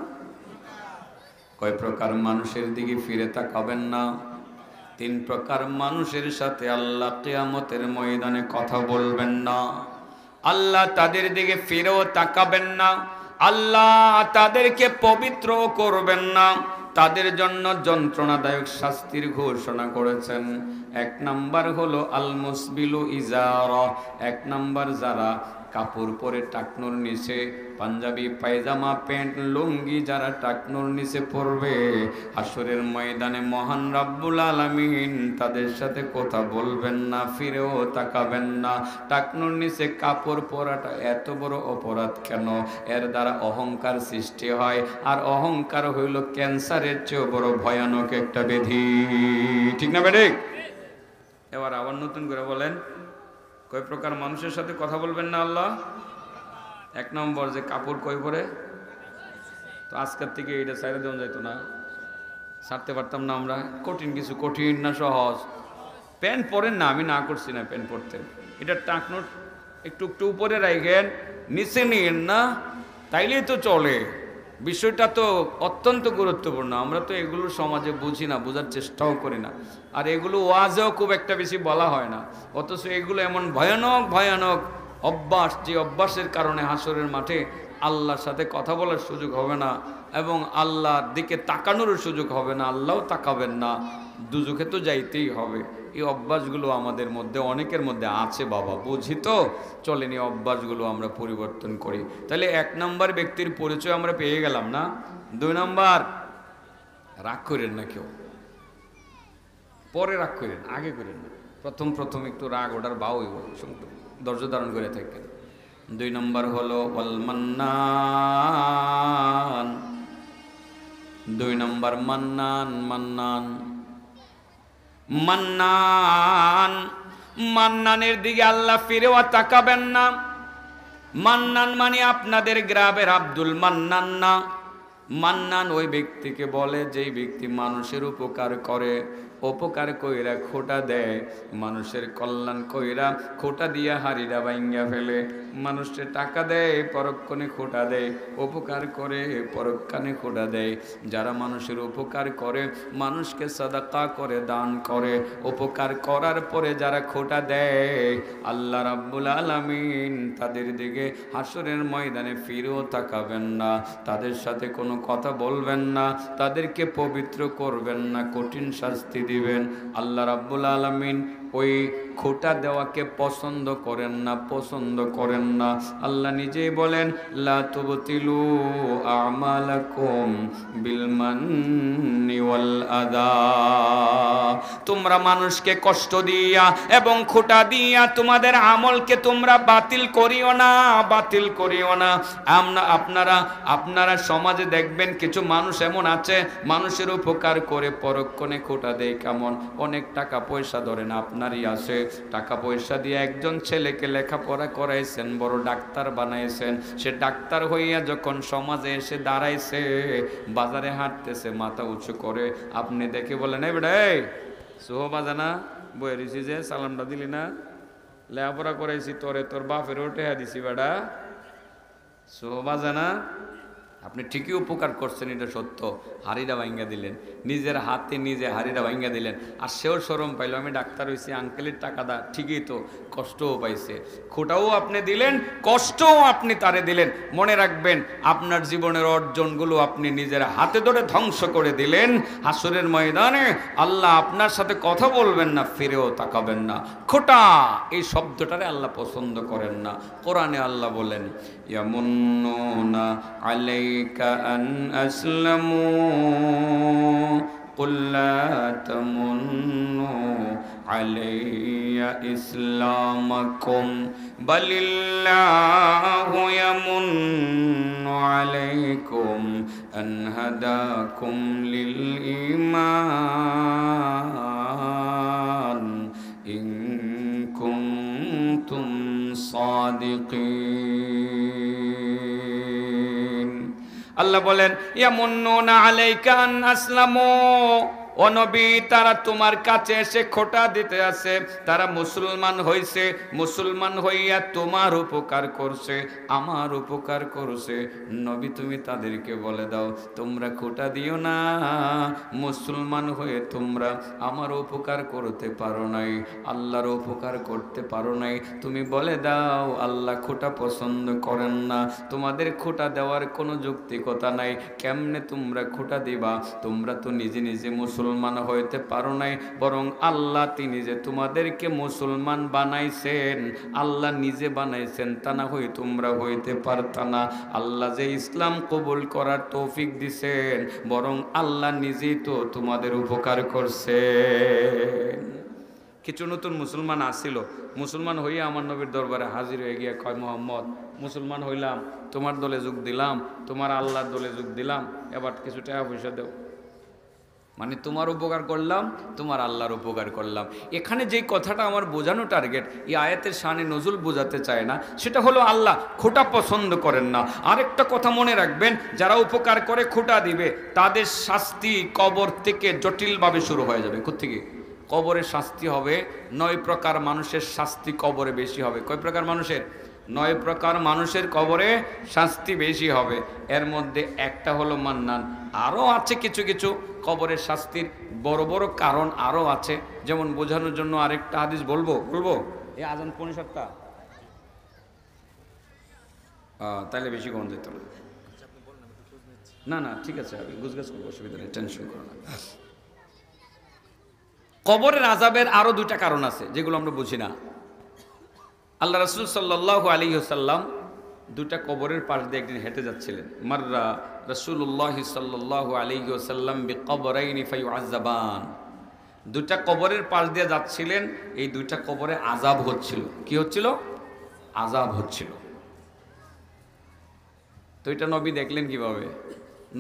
কয় প্রকার মানুষের দিকে ফিরে তাকাবেন না? তিন প্রকার মানুষের সাথে আল্লাহ কিয়ামতের ময়দানে কথা বলবেন না, আল্লাহ তাদের দিকে ফিরেও তাকাবেন না, আল্লাহ তাদেরকে পবিত্র করবেন না, তাদের জন্য যন্ত্রণাদায়ক শাস্তির ঘোষণা করেছেন। এক নাম্বার হলো আল মুসবিলু ইজারা, এক নাম্বার যারা কাপড় পরে টাকনুর নিচে, পাঞ্জাবি পায়জামা প্যান্ট লুঙ্গি যারা টাকনুর নিচে পরবে, হাসরের ময়দানে মহান রব্বুল আলামিন তাদের সাথে কথা বলবেন না, ফিরেও তাকাবেন না। টাকনুর নিচে কাপড় পরাটা এত বড় অপরাধ কেন? এর দ্বারা অহংকার সৃষ্টি হয়, আর অহংকার হইল ক্যান্সারের চেয়েও বড় ভয়ানক একটা ব্যাধি। ঠিক না বেঠিক? এবার আবার নতুন করে বলেন, কয় প্রকার মানুষের সাথে কথা বলবেন না আল্লাহ? এক নম্বর যে কাপড় কই পরে, তো আজকের থেকে এটা সাইডে দেওয়া যাইতো না, ছাড়তে পারতাম না আমরা। কঠিন কিছু, কঠিন না সহজ? প্যান্ট পরেন না, আমি না করছি না প্যান্ট পরতে, এটা টাকনোর একটু একটু উপরে রাখেন, নিচে নিয়েন না, তাইলেই তো চলে। বিষয়টা তো অত্যন্ত গুরুত্বপূর্ণ। আমরা তো এগুলো সমাজে বুঝি না, বোঝার চেষ্টাও করি না, আর এগুলো ওয়াজেও খুব একটা বেশি বলা হয় না। অথচ এগুলো এমন ভয়ানক ভয়ানক অভ্যাস, যে অভ্যাসের কারণে হাসরের মাঠে আল্লাহর সাথে কথা বলার সুযোগ হবে না, এবং আল্লাহর দিকে তাকানোরও সুযোগ হবে না, আল্লাহও তাকাবেন না, দুজখে তো যাইতেই হবে। এই অভ্যাসগুলো আমাদের মধ্যে অনেকের মধ্যে আছে বাবা, বুঝি তো, চলেন এই অভ্যাসগুলো আমরা পরিবর্তন করি। তাহলে এক নম্বর ব্যক্তির পরিচয় আমরা পেয়ে গেলাম না। দুই নম্বর, রাগ করেন না কেউ, পরে রাগ করেন, আগে করেন না। প্রথম প্রথম একটু রাগ ওটার বাউ ধৈর্য ধারণ করে থাকেন। দুই নম্বর হলো ওয়াল মান্নান। দুই নম্বর মান্নান, মান্নান মান্নান মান্নানের দিকে আল্লাহ ফিরেও তাকাবেন না। মান্নান মানে আপনাদের গ্রামের আব্দুল মান্নান না। মান্নান ওই ব্যক্তিকে বলে যেই ব্যক্তি মানুষের উপকার করে, উপকার কইরা খোটা দেয়, মানুষের কল্যাণ কইরা খোটা দিয়া হাড়িটা ভাঙ্গা ফেলে, মানুষের টাকা দেয় পরক্ষণে খোটা দেয়, উপকার করে পরক্ষণে খোটা দেয়। যারা মানুষের উপকার করে, মানুষকে সাদাকা করে, দান করে, উপকার করার পরে যারা খোটা দেয়, আল্লাহ রাব্বুল আলামিন তাদের দিকে হাসরের ময়দানে ফিরেও তাকাবেন না, তাদের সাথে কোনো কথা বলবেন না, তাদেরকে পবিত্র করবেন না, কঠিন শাস্তি দিবেন। আল্লাহ রাব্বুল আলামিন ওই খোটা দেওয়াকে পছন্দ করেন না, পছন্দ করেন না। আল্লাহ নিজেই বলেন লা তুবতিলু আমালাকুম বিল মান্নি ওয়াল আদা। তোমরা মানুষকে কষ্ট দিয়া এবং খোটা দিয়া তোমাদের আমলকে তোমরা বাতিল করিও না, বাতিল করিও না। আপনারা সমাজে দেখবেন কিছু মানুষ এমন আছে, মানুষের উপকার করে পরক্ষণে খোটা দেয়। কেমন? অনেক টাকা পয়সা ধরেন আপনারই আছে, টাকা পয়সা দিয়ে একজন ছেলেকে লেখাপড়া করাইছেন, বড় ডাক্তার বানাইছেন, সে ডাক্তার হইয়া যখন সমাজে এসে দাঁড়াইছে, বাজারে হাঁটতেছে মাথা উঁচু করে, আপনি দেখে বলেন এই বেটা এই সোহ বাজানা বয়ে রয়েছি যে সালামটা দিলি না, লেখাপড়া করাইছি তোরে, তোর বাপের ওঠে দিছি বেটা, সোহ বাজানা। আপনি ঠিকই উপকার করছেন, এটা সত্য, হাড়িটা ভাঙ্গা দিলেন, নিজের হাতে নিজে হাড়িটা ভাঙ্গা দিলেন, আর সেও শরম পাইল, আমি ডাক্তার হয়েছি, আঙ্কেলের টাকা দা, ঠিকই তো, কষ্টও পাইছে, খোটাও আপনি দিলেন, কষ্টও আপনি তারে দিলেন। মনে রাখবেন, আপনার জীবনের অর্জনগুলো আপনি নিজের হাতে ধরে ধ্বংস করে দিলেন। হাসরের ময়দানে আল্লাহ আপনার সাথে কথা বলবেন না, ফিরেও তাকাবেন না। খোটা এই শব্দটারে আল্লাহ পছন্দ করেন না। কোরআনে আল্লাহ বলেন ইয়ামুন্নুনা আলাইকা আন আসলামু কুল লা তামুন্নু আলাইয়া ইসলামাকুম বালিল্লাহু ইয়ামুন্নু আলাইকুম আন হাদাকুম লিল ঈমান ইন কুনতুম সাদিকিন। আল্লাহ বলেন ইয়ামুন্নুনা আলাইকা আন আসলামু, ও নবী, তারা তোমার কাছে এসে খোঁটা দিতে আসে, তারা মুসলমান হইছে, মুসলমান হইয়া তোমার উপকার করছে, আমার উপকার করছে। নবী তুমি তাদেরকে বলে দাও, তোমরা খোঁটা দিও না, মুসলমান হয়ে তোমরা আমার উপকার করতে পারো নাই, আল্লাহর উপকার করতে পারো নাই। তুমি বলে দাও আল্লাহ খোঁটা পছন্দ করেন না, তোমাদের খোঁটা দেওয়ার কোনো যৌক্তিকতা নাই। কেমনে তোমরা খোঁটা দিবা? তোমরা তো নিজে নিজে মুসলমান হইতে পারো নাই, বরং আল্লাহ তিনি যে তোমাদেরকে মুসলমান বানাইছেন, আল্লাহ নিজে বানাইছেন, তা না হই তোমরা হইতে পারতা না। আল্লাহ যে ইসলাম কবুল করার তৌফিক দিছেন, বরং আল্লাহ নিজেই তো তোমাদের উপকার করছেন। কিছু নতুন মুসলমান আসছিল, মুসলমান হইয়া আমার নবীর দরবারে হাজির হয়ে গিয়া কয়, মোহাম্মদ মুসলমান হইলাম, তোমার দলে যোগ দিলাম, তোমার আল্লাহর দলে যোগ দিলাম, এবার কিছু টাকা পয়সা দেও। মানে তোমার উপকার করলাম, তোমার আল্লাহর উপকার করলাম। এখানে যেই কথাটা আমার বোঝানো টার্গেট, এই আয়াতের শানে নজুল বোঝাতে চায় না, সেটা হলো আল্লাহ খোঁটা পছন্দ করেন না। আরেকটা কথা মনে রাখবেন, যারা উপকার করে খোঁটা দিবে তাদের শাস্তি কবর থেকে জটিলভাবে শুরু হয়ে যাবে। কোত্থেকে? কবরে শাস্তি হবে 9 প্রকার মানুষের শাস্তি কবরে বেশি হবে। কয় প্রকার মানুষের? 9 প্রকার মানুষের কবরে শাস্তি বেশি হবে। এর মধ্যে একটা হলো মান্নান। আরও আছে কিছু কিছু কবরের শাস্তির বড় বড় কারণ আরও আছে। যেমন বোঝানোর জন্য আরেকটা হাদিস বলবো এই আজান 7:15 তাইলে বেশি কম যেত না। না ঠিক আছে, আমি গুজগাছ করবো, অসুবিধা নেই, টেনশন করো না। কবরের আযাবের আরো 2টা কারণ আছে যেগুলো আমরা বুঝি না। আল্লাহ রাসূল সাল্লাল্লাহু আলাইহি ওয়াসাল্লাম 2টা কবরের পাশ দিয়ে একদিন হেঁটে যাচ্ছিলেন। মাররা রাসূলুল্লাহ সাল্লাল্লাহু আলাইহি ওয়াসাল্লাম বিকবরাইনি ফায়ুআযাবান। 2টা কবরের পাশ দিয়ে যাচ্ছিলেন, এই 2টা কবরে আযাব হচ্ছিল। কি হচ্ছিল? আযাব হচ্ছিল। তো এটা নবী দেখলেন কিভাবে?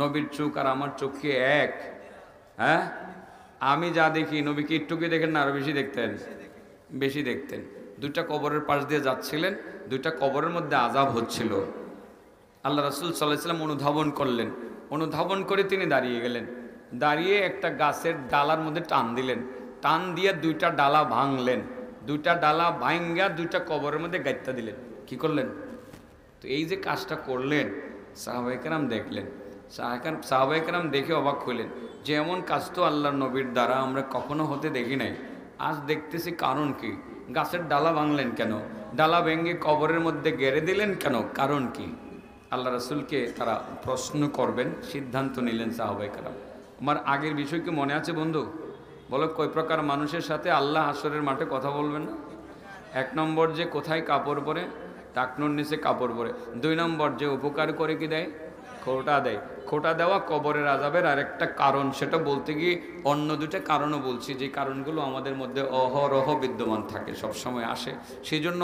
নবীর চোখ আর আমার চোখ কি এক? হ্যাঁ, আমি যা দেখি নবী কি একটু কি দেখেন না, আরো বেশি দেখতেন? বেশি দেখতেন। 2টা কবরের পাশ দিয়ে যাচ্ছিলেন, 2টা কবরের মধ্যে আযাব হচ্ছিল। আল্লাহ রাসূল সাল্লাল্লাহু আলাইহি ওয়াসাল্লাম অনুধাবন করলেন। অনুধাবন করে তিনি দাঁড়িয়ে গেলেন। দাঁড়িয়ে একটা গাছের ডালার মধ্যে টান দিলেন। টান দিয়ে 2টা ডালা ভাঙলেন। 2টা ডালা ভাঙ্গা 2টা কবরের মধ্যে গাইত্যা দিলেন। কি করলেন? তো এই যে কাজটা করলেন, সাহাবায়ে কেরাম দেখলেন। সাহাবায়ে কেরাম দেখে অবাক হইলেন যে এমন কাজ তো আল্লাহর নবীর দ্বারা আমরা কখনো হতে দেখি নাই। আজ দেখতেছি, কারণ কি? গাছের ডালা ভাঙলেন কেন? ডালা ভেঙে কবরের মধ্যে গেড়ে দিলেন কেন? কারণ কি? আল্লাহ রাসূলকে তারা প্রশ্ন করবেন, সিদ্ধান্ত নিলেন সাহাবায়ে কেরাম। আমার আগের বিষয় কি মনে আছে বন্ধু? বলো, কয় প্রকার মানুষের সাথে আল্লাহ হাসরের মাঠে কথা বলবেন না? 1 নম্বর যে কোথায় কাপড় পরে, টাকনোর নিচে কাপড় পরে। 2 নম্বর যে উপকার করে কি দেয়? খোঁটা দেয়। খোঁটা দেওয়া কবরের আযাবের আরেকটা কারণ। সেটা বলতে গিয়ে অন্য 2টা কারণও বলছি, যে কারণগুলো আমাদের মধ্যে অহরহ বিদ্যমান থাকে, সবসময় আসে, সেই জন্য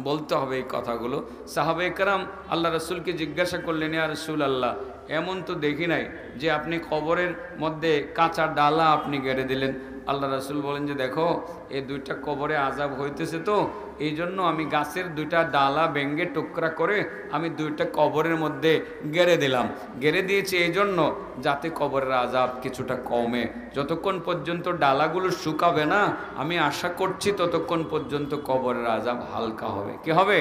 বলতে হবে এই কথাগুলো। সাহাবায়ে কেরাম আল্লাহ রাসূলকে জিজ্ঞাসা করলেন, ইয়া রাসূলুল্লাহ, এমন তো দেখি নাই যে আপনি কবরের মধ্যে কাঁচা ডালা আপনি গেড়ে দিলেন। আল্লাহ রাসূল বলেন যে, দেখো এই 2টা কবরে আযাব হইতেছে, তো এই জন্য আমি গাছের 2টা ডালা ভেঙে টুকরা করে আমি 2টা কবরের মধ্যে গেড়ে দিলাম। গেড়ে দিয়েছি এই জন্য যাতে কবরের আযাব কিছুটা কমে। যতক্ষণ পর্যন্ত ডালাগুলো শুকাবে না, আমি আশা করছি ততক্ষণ পর্যন্ত কবরের আযাব হালকা হবে। কি হবে?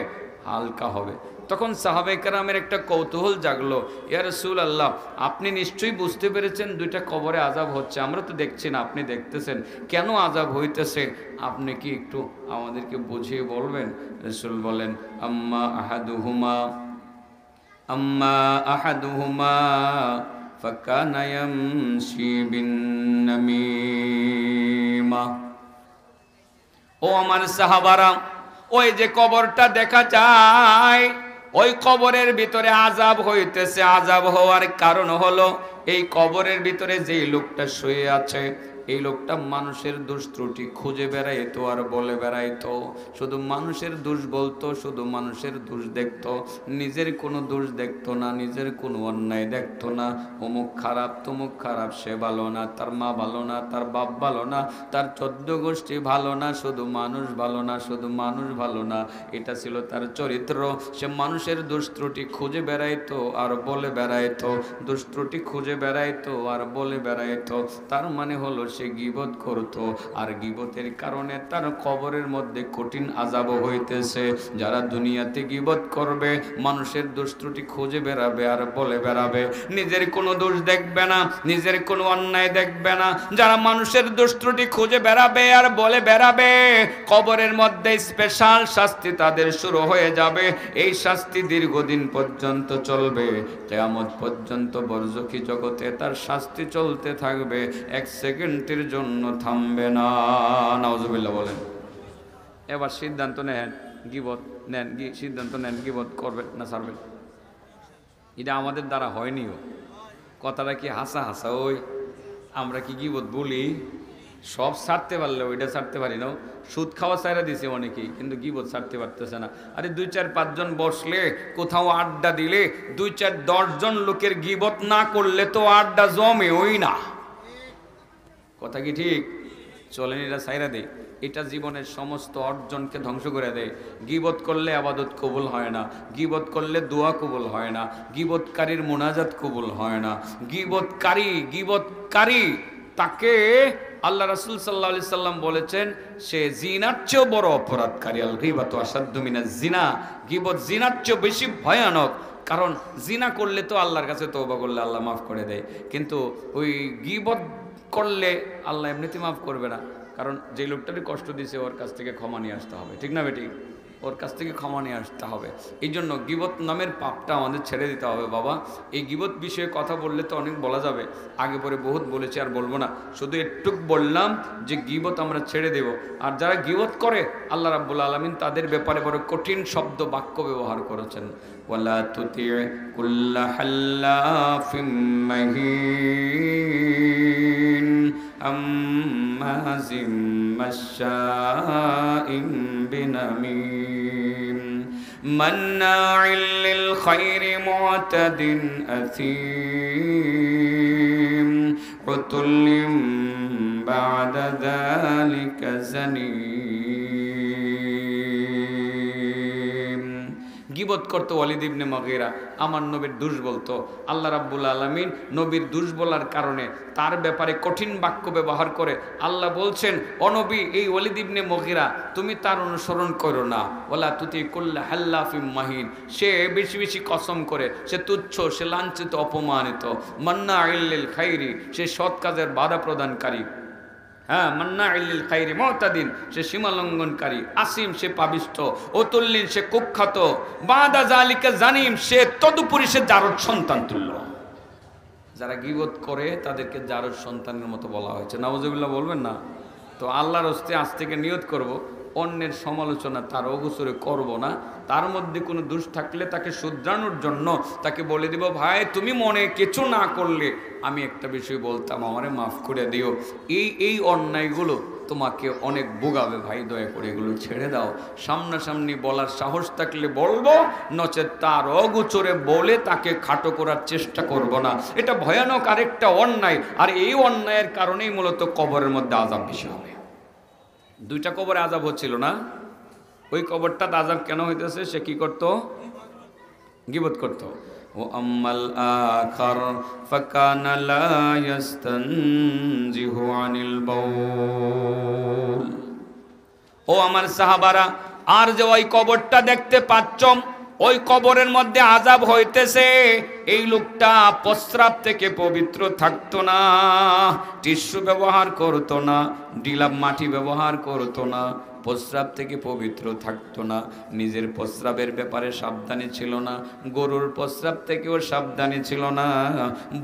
হালকা হবে। তখন সাহাবায়ে কেরামের একটা কৌতূহল জাগলো, ইয়া রাসূলুল্লাহ, আপনি নিশ্চয়ই বুঝতে পেরেছেন 2টা কবরে আযাব হচ্ছে, আমরা তো দেখছি না, আপনি দেখতেছেন, কেন আযাব হইতেছে আপনি কি একটু আমাদেরকে বুঝিয়ে বলবেন? রাসূল বলেন, আম্মা আহাদুহুমা ফাকানা ইয়ামশি বিন-নামীমা। ও আমার সাহাবারা, ওই যে কবরটা দেখা যায়, ওই কবরের ভিতরে আযাব হইতেছে। আযাব হওয়ার কারণ হলো এই কবরের ভিতরে যেই লোকটা শুয়ে আছে, এই লোকটা মানুষের দোষ ত্রুটি খুঁজে বেড়াইতো আর বলে বেড়াইতো, শুধু মানুষের দোষ বলতো, শুধু মানুষের দোষ দেখতো, নিজের কোনো দোষ দেখতো না, নিজের কোনো অন্যায় দেখতো না। অমুক খারাপ, তমুক খারাপ, সে ভালো না, তার মা ভালো না, তার বাপ ভালো না, তার 14 গোষ্ঠী ভালো না, শুধু মানুষ ভালো না, শুধু মানুষ ভালো না। এটা ছিল তার চরিত্র। সে মানুষের দোষ ত্রুটি খুঁজে বেড়াইতো আর বলে বেড়াইতো, দোষ ত্রুটি খুঁজে বেড়াইতো আর বলে বেড়াইতো। তার মানে হলো সে গীবত করতো, আর গীবতের কারণে তার কবরের মধ্যে কঠিন আযাব হইতেছে। যারা দুনিয়াতে গীবত করবে, মানুষের দোষ ত্রুটি খুঁজে বেড়াবে আর বলে বেড়াবে, নিজের কোনো দোষ দেখবে না, নিজের কোনো অন্যায় দেখবে না, যারা মানুষের দোষ ত্রুটি খুঁজে বেড়াবে আর বলে বেড়াবে, কবরের মধ্যে স্পেশাল শাস্তি তাদের শুরু হয়ে যাবে। এই শাস্তি দীর্ঘদিন পর্যন্ত চলবে, কিয়ামত পর্যন্ত বরজখী জগতে তার শাস্তি চলতে থাকবে, 1 সেকেন্ডের জন্য থামবে না। নাউজুবিল্লাহ বলেন। এবার সিদ্ধান্ত নেন, গীবত নেন, সিদ্ধান্ত নেন গীবত করবেন না ছাড়বেন। এটা আমাদের দ্বারা হয়নিও। কথাটা কি হাসা হাসা? ওই আমরা কি গীবত বলি? সব ছাড়তে পারলে ওইটা ছাড়তে পারি না। সুদ খাওয়া ছাইরা দিছে অনেকেই, কিন্তু গীবত ছাড়তে পারতেছে না। আরে 2-4-5 জন বসলে, কোথাও আড্ডা দিলে, 2-4-10 জন লোকের গীবত না করলে তো আড্ডা জমে ওই না। কথা কি ঠিক? চলেন এটা ছাইরা দেয়। এটা জীবনের সমস্ত অর্জনকে ধ্বংস করে দেয়। গীবত করলে ইবাদত কবুল হয় না, গীবত করলে দোয়া কবুল হয় না, গীবতকারীর মুনাজাত কবুল হয় না। গীবতকারী তাকে আল্লাহ রাসূল সাল্লাল্লাহু আলাইহি সাল্লাম বলেছেন, সে জিনার চেয়েও বড় অপরাধকারী। আল গীবাতু আশাদ্দু মিনাজ জিনা। গীবত জিনার চেয়েও বেশি ভয়ানক। কারণ জিনা করলে তো আল্লাহর কাছে তওবা করলে আল্লাহ মাফ করে দেয়, কিন্তু ওই গীবত করলে আল্লাহ এমনিতে মাফ করবে না। কারণ যে লোকটারই কষ্ট দিয়েছে ওর কাছ থেকে ক্ষমা নিয়ে আসতে হবে, ঠিক না বেটি? ওর কাছ থেকে ক্ষমা নিয়ে আসতে হবে। এই জন্য গীবত নামের পাপটা আমাদের ছেড়ে দিতে হবে বাবা। এই গীবত বিষয়ে কথা বললে তো অনেক বলা যাবে, আগে পরে বহুত বলেছি, আর বলবো না। শুধু একটু বললাম যে গীবত আমরা ছেড়ে দেব। আর যারা গীবত করে, আল্লাহ রাব্বুল আলামিন তাদের ব্যাপারে বড় কঠিন শব্দ বাক্য ব্যবহার করেছেন। ওয়ালা তুতি' কুল্লা হাল্লাফিম মাহিন আম্মাজিম মাশশাইম বিনামিম মান্না'ইল লিল খায়রি মু'তাদিন আথীম উতুল্লিম বা'দা যালিকা জানিম। গীবত করতো ওয়ালিদ ইবনে মুগীরা, আমার নবীর দোষ বলতো। আল্লাহ রাব্বুল আলামিন নবীর দোষ বলার কারণে তার ব্যাপারে কঠিন বাক্য ব্যবহার করে আল্লাহ বলছেন, ও নবী, এই ওয়ালিদ ইবনে মুগীরা তুমি তার অনুসরণ করো না। ওয়ালা তুতি কুল্লা হাল্লাফিম মাহিন, সে বেশি বেশি কসম করে, সে তুচ্ছ, সে লাঞ্ছিত, অপমানিত। মান্না'ইল লিল খায়রি, সে সৎ কাজের বাধা প্রদানকারী। হ্যাঁ, মান্না'ইল লিল খায়রি মু'তাদিন, সে সীমা লঙ্ঘনকারী। আসিম, সে পাপিষ্ঠ। উতুল্লিন, সে কুখ্যাত। বাদা যালিকা জানিম, সে তদুপরি সে জারদ সন্তান তুল্য। যারা গীবত করে তাদেরকে জারদ সন্তানের মতো বলা হয়েছে। নাউজুবিল্লাহ বলবেন না? তো আল্লাহর হস্তে আজ থেকে নিয়ত করব, অন্যের সমালোচনা তার অগোচরে করব না। তার মধ্যে কোনো দোষ থাকলে তাকে শুধরানোর জন্য তাকে বলে দিব, ভাই তুমি মনে কিছু না করলে আমি একটা বিষয় বলতাম, আমারে মাফ করে দিও। এই অন্যায়গুলো তোমাকে অনেক ভোগাবে, ভাই দয়া করে এগুলো ছেড়ে দাও। সামনাসামনি বলার সাহস থাকলে বলবো, নচেত তার অগোচরে বলে তাকে খাটো করার চেষ্টা করব না। এটা ভয়ানক আরেকটা অন্যায়, আর এই অন্যায়ের কারণেই মূলত কবরের মধ্যে আযাব বেশি হবে। 2টা কবরে আযাব হচ্ছিল না? ওই কবরটাতে আযাব কেন হইতেছে? সে কি করত? গীবত করত। ও আম্মাল আখার ফাকানা লা ইস্তানজিহু আনিল বাউল। ও আমার সাহাবারা, আর যে ওই কবরটা দেখতে পাচ্ছ, ওই কবরের মধ্যে আযাব হইতেছে। এই লোকটা প্রস্রাব থেকে পবিত্র থাকতো না, টিস্যু ব্যবহার করতো না, ডিলাপ মাটি ব্যবহার করতো না, প্রস্রাব থেকে পবিত্র থাকতো না, নিজের প্রস্রাবের ব্যাপারে সাবধানী ছিল না, গরুর প্রস্রাব থেকেও সাবধানী ছিল না,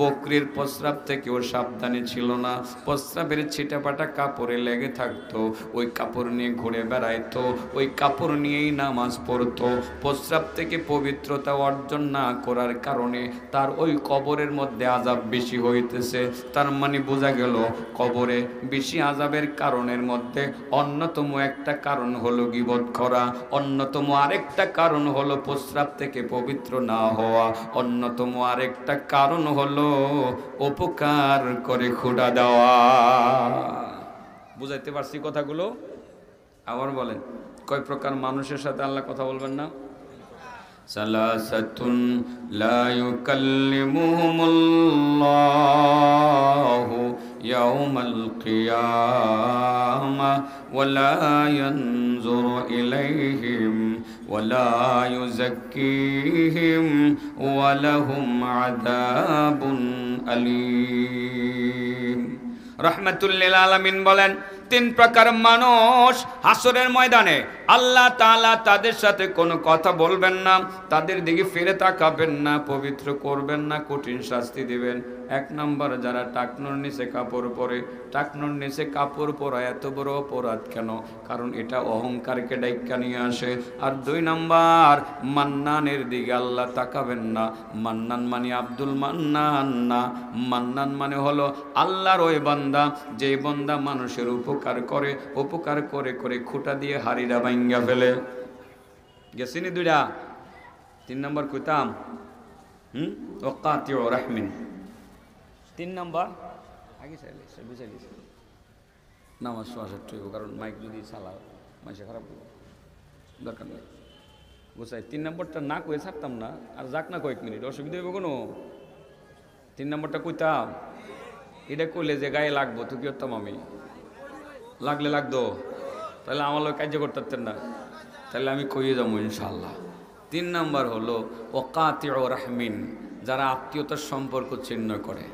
বকরির প্রস্রাব থেকেও সাবধানী ছিল না। প্রস্রাবের ছিটাপাটা কাপড়ে লেগে থাকতো, ওই কাপড় নিয়ে ঘুরে বেড়াইতো, ওই কাপড় নিয়েই নামাজ পড়তো। প্রস্রাব থেকে পবিত্রতা অর্জন না করার কারণে তার ওই কবরের মধ্যে আযাব বেশি হইতেছে। তার মানে বোঝা গেল কবরে বেশি আযাবের কারণের মধ্যে অন্যতম একটা কারণ হলো গীবত করা, অন্যতম আরেকটা কারণ হলো প্রস্রাব থেকে পবিত্র না হওয়া, অন্যতম আরেকটা কারণ হলো উপকার করে খোঁড়া দেওয়া। বুঝাইতে পারছি কথাগুলো? আবার বলেন, কয় প্রকার মানুষের সাথে আল্লাহ কথা বলবেন না? সালাসাতুন লা ইউকাল্লিমুহুমুল্লাহু ইয়াউমাল কিয়ামাহ ওয়া লা ইয়ানজুরু ইলাইহিম ওয়া লা ইউযাক্কিহিম ওয়া লাহুম আযাবুন আলীম। রাহমাতুল লিল আলামিন বলেন, তিন প্রকার মানুষ হাসরের ময়দানে আল্লাহ তাআলা তাদের সাথে কোনো কথা বলবেন না, তাদের দিকে ফিরে তাকাবেন না, পবিত্র করবেন না, কঠিন শাস্তি দিবেন। এক নম্বর, যারা টাকনুর নিচে কাপড় পরে। টাকনুর নিচে কাপড় পরা এত বড় অপরাধ কেন? কারণ এটা অহংকারকে ডাইক্কা নিয়ে আসে। আর দুই নম্বর, মান্নানের দিকে আল্লাহ তাকাবেন না। মান্নান মানে আব্দুল মান্নান না, মান্নান মানে হলো আল্লাহর ওই বান্দা, যে বান্দা মানুষের উপকার করে, উপকার করে করে খুঁটা দিয়ে হাড়িটা ভাঙ্গা ফেলে। গেছিনি দুইটা? তিন নম্বর কইতাম ওয়াকাতিউ রাহমিন। তিন নম্বর আগে চাইলে বুঝাইলিস নামাজ শোয়া টইব, কারণ মাইক যদি চালাও মাইসে খারাপ দরকার নেই বুঝাই। তিন নম্বরটা না কয়ে ছাড়তাম না, আর যাক না কয়েক মিনিট, অসুবিধা হইব কোনো? তিন নম্বরটা কইতাম, এটা কইলে যে গায়ে লাগবো তো কি করতাম আমি? লাগলে লাগতো, তাহলে আমার লোক কার্য করতে না, তাহলে আমি কইয়ে যাবো ইনশাল্লাহ। তিন নম্বর হলো ওয়াকাতিউ রাহমিন, যারা আত্মীয়তার সম্পর্ক ছিন্ন করে,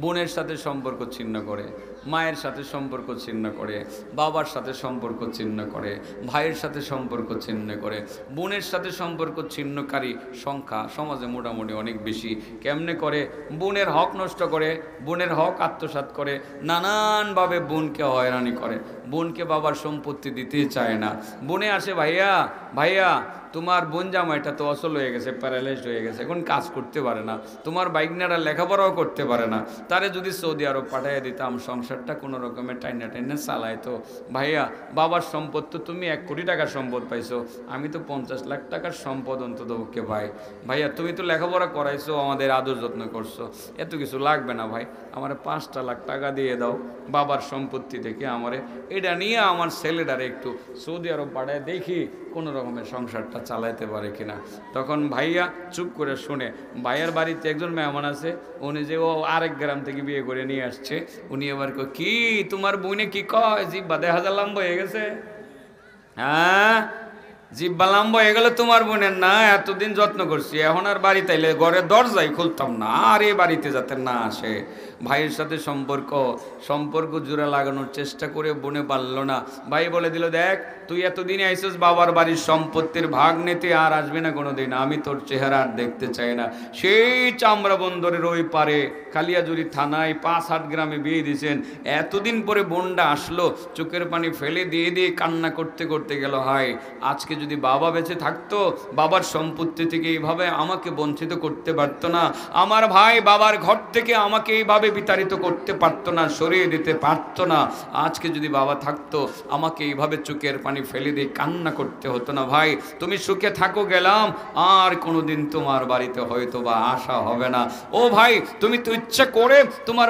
বোনের সাথে সম্পর্ক ছিন্ন করে, মায়ের সাথে সম্পর্ক ছিন্ন করে, বাবার সাথে সম্পর্ক ছিন্ন করে, ভাইয়ের সাথে সম্পর্ক ছিন্ন করে। বোনের সাথে সম্পর্ক ছিন্নকারী সংখ্যা সমাজে মোটামুটি অনেক বেশি। কেমনে করে? বোনের হক নষ্ট করে, বোনের হক আত্মসাৎ করে, নানানভাবে বোনকে হয়রানি করে, বোনকে বাবার সম্পত্তি দিতে চায় না। বোনে আসে, ভাইয়া ভাইয়া তোমার বোন জামাইটা তো অচল হয়ে গেছে, প্যারালাইজড হয়ে গেছে, এখন কাজ করতে পারে না, তোমার বাইকনারা লেখাপড়াও করতে পারে না, তারে যদি সৌদি আরব পাঠাইয়া দিতাম সংসারটা কোনো রকমের টাইনা টাইনা চালাইতো। ভাইয়া বাবার সম্পদ তো তুমি 1 কোটি টাকার সম্পদ পাইছো, আমি তো 50 লাখ টাকার সম্পদ অন্তত ওকে ভাই। ভাইয়া তুমি তো লেখাপড়া করাইছো, আমাদের আদর যত্ন করছো, এত কিছু লাগবে না ভাই, আমার 5 লাখ টাকা দিয়ে দাও বাবার সম্পত্তি থেকে, আমারে এটা নিয়ে আমার ছেলেটারে একটু সৌদি আরব পাঠায় দেখি কোনো রকমের সংসারটা চালাইতে পারে কিনা। তখন ভাইয়া চুপ করে শুনে, ভাইয়ার বাড়িতে একজন মেহমান আছে, উনি যে ও আরেক গ্রাম থেকে বিয়ে করে নিয়ে আসছে, উনি এবার কয়, কি তোমার বোনে কি কয়, জিব্বা 1000 লম্বা হয়ে গেছে? হ্যাঁ, জিব্বা লম্বা হয়ে গেল তোমার বোনের? না, এতদিন যত্ন করছি, এখন আর বাড়ি তাইলে ঘরের দরজাই খুলতাম না, আর এই বাড়িতে যাতে না আসে। ভাইয়ের সাথে সম্পর্ক জোড়া লাগানোর চেষ্টা করে বোনে পারল না। ভাই বলে দিল, দেখ তুই এতদিনে আইসিস বাবার বাড়ির সম্পত্তির ভাগ নিতে, আর আসবি না কোনোদিন, আমি তোর চেহারা আর দেখতে চাই না। সেই চামড়া বন্দরের ওই পারে কালিয়াজুরি থানায় 5-8 গ্রামে বিয়ে দিয়েছেন, এতদিন পরে বোনটা আসলো, চোখের পানি ফেলে দিয়ে দিয়ে কান্না করতে করতে গেল, হায় আজকে যদি বাবা বেঁচে থাকতো, বাবার সম্পত্তি থেকে এইভাবে আমাকে বঞ্চিত করতে পারতো না, আমার ভাই বাবার ঘর থেকে আমাকে এইভাবে বিতাড়িত করতে পারতো না, সরিয়ে দিতে পারতো না, আজকে যদি বাবা থাকতো আমাকে এইভাবে চোখের পানি ফেলে দিয়ে কান্না করতে হতো না। ভাই তুমি সুখে থাকো, গেলাম, আর কোনোদিন তোমার বাড়িতে হয়তো বা আসা হবে না। ও ভাই তুমি তো ইচ্ছা করে তোমার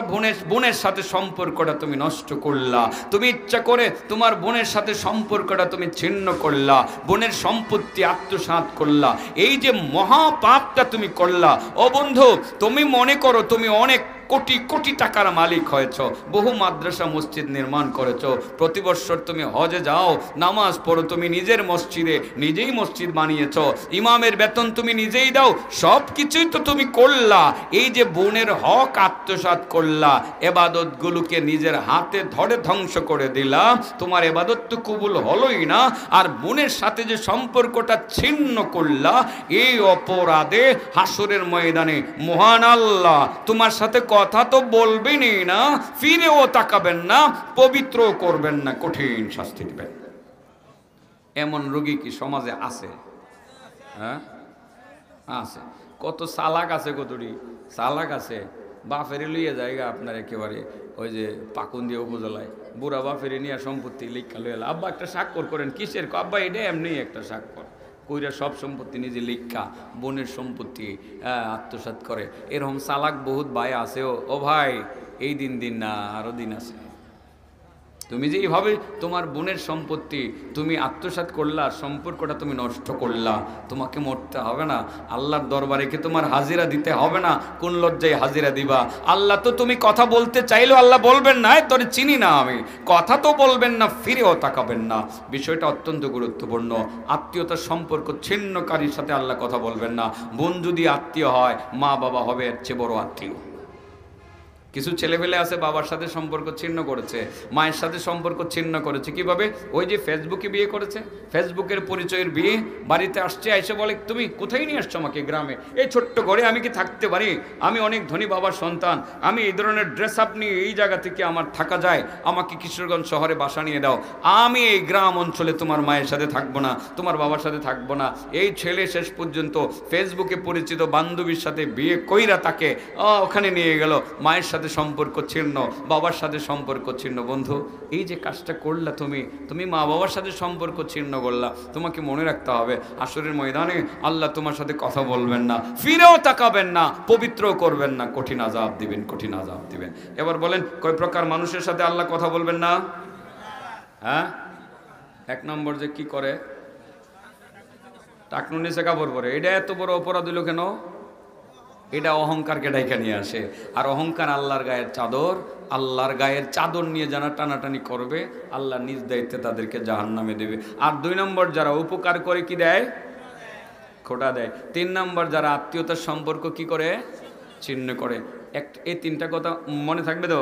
বোনের সাথে সম্পর্কটা তুমি নষ্ট করলা, তুমি ইচ্ছা করে তোমার বোনের সাথে সম্পর্কটা তুমি ছিন্ন করলা, বোনের সম্পত্তি আত্মসাৎ করলা, এই যে মহাপাপটা তুমি করলা। ও বন্ধু, তুমি মনে করো তুমি অনেক কোটি কোটি টাকার মালিক হয়েছ, বহু মাদ্রাসা মসজিদ নির্মাণ করেছ, প্রতি বছর তুমি হজে যাও, নামাজ পড়ো, তুমি নিজের মসজিদে নিজেই মসজিদ বানিয়েছ, ইমামের বেতন তুমি নিজেই দাও, সব কিছুই তো তুমি করলা। এই যে বোনের হক আত্মসাৎ করলা, এবাদতগুলোকে নিজের হাতে ধরে ধ্বংস করে দিলা, তোমার এবাদত তো কবুল হলোই না, আর বোনের সাথে যে সম্পর্কটা ছিন্ন করলা, এই অপরাধে হাসরের ময়দানে মহান আল্লাহ তোমার সাথে কথা তো বলবেনই না, ফিরেও তাকাবেন না, পবিত্র করবেন না, কঠিন শাস্তি দিবেন। এমন রোগী কি সমাজে আছে? হ্যাঁ আছে। কত চালাক আছে, কতটি চালাক আছে, বাফেরে লইয়া জায়গা আপনার একেবারে ওই যে পাকুন্দিয়া উপজেলায় বুড়া বাফেরে নিয়ে সম্পত্তি লিখা লইয়া, আব্বা একটা স্বাক্ষর করেন, কিসের? আব্বা এটা এমনি একটা স্বাক্ষর কইরা সব সম্পত্তি নিজে লিখা বোনের সম্পত্তি আত্মসাৎ করে। এরকম চালাক বহুত ভাই আছে। ও ভাই, এই দিন দিন না, আরো দিন আছে। তুমি যে এইভাবে তোমার বোনের সম্পত্তি তুমি আত্মসাৎ করলা, সম্পর্কটা তুমি নষ্ট করলা, তোমাকে মরতে হবে না, আল্লাহর দরবারে কি তোমার হাজিরা দিতে হবে না? কোন লজ্জায় হাজিরা দিবা? আল্লাহ তো তুমি কথা বলতে চাইলেও আল্লাহ বলবেন না, তোরে চিনি না আমি, কথা তো বলবেন না, ফিরেও তাকাবেন না। বিষয়টা অত্যন্ত গুরুত্বপূর্ণ। আত্মীয়তার সম্পর্ক ছিন্নকারীর সাথে আল্লাহ কথা বলবেন না। বোন যদি আত্মীয় হয়, মা বাবা হবে এর চেয়ে বড় আত্মীয়। কিছু ছেলেপেলে আছে বাবার সাথে সম্পর্ক ছিন্ন করেছে, মায়ের সাথে সম্পর্ক ছিন্ন করেছে। কিভাবে? ওই যে ফেসবুকে বিয়ে করেছে, ফেসবুকের পরিচয়ের বিয়ে, বাড়িতে আসছে, এসে বলে তুমি কোথায় নিয়ে আসছো আমাকে গ্রামে, এই ছোট্ট ঘরে আমি কি থাকতে পারি? আমি অনেক ধনী বাবার সন্তান, আমি এই ধরনের ড্রেস আপ নিয়ে এই জায়গা থেকে আমার থাকা যায়, আমাকে কিশোরগঞ্জ শহরে বাসা নিয়ে দাও, আমি এই গ্রাম অঞ্চলে তোমার মায়ের সাথে থাকবো না, তোমার বাবার সাথে থাকবো না। এই ছেলে শেষ পর্যন্ত ফেসবুকে পরিচিত বান্ধবীর সাথে বিয়ে কইরা তাকে ওখানে নিয়ে গেল, মায়ের সাথে সম্পর্ক ছিন্ন, বাবার সাথে সম্পর্ক ছিন্ন। বন্ধু, এই যে কাজটা করলা তুমি মা বাবার সাথে সম্পর্ক ছিন্ন করলা, তোমাকে মনে রাখতে হবে আসরের ময়দানে আল্লাহ তোমার সাথে কথা বলবেন না, ফিরেও তাকাবেন না, পবিত্র করবেন না, কঠিন আযাব দিবেন, কঠিন আযাব দিবেন। এবার বলেন কয় প্রকার মানুষের সাথে আল্লাহ কথা বলবেন না? হ্যাঁ, এক নম্বর যে কি করে, টাকনু নিচে কাপড় পরে, এটা এত বড় অপরাধ হইল কেন? এটা অহংকারকে ডাইকা নিয়ে আসে। আর অহংকার আল্লাহর গায়ের চাদর, আল্লাহর গায়ের চাদর নিয়ে যারা টানাটানি করবে, আল্লাহ নিজ দায়িত্বে তাদেরকে জাহান্নামে দেবে। আর 2 নম্বর যারা উপকার করে কি দেয়? খোটা দেয়। 3 নম্বর যারা আত্মীয়তার সম্পর্ক কি করে? ছিন্ন করে। এই 3টা কথা মনে থাকবে তো?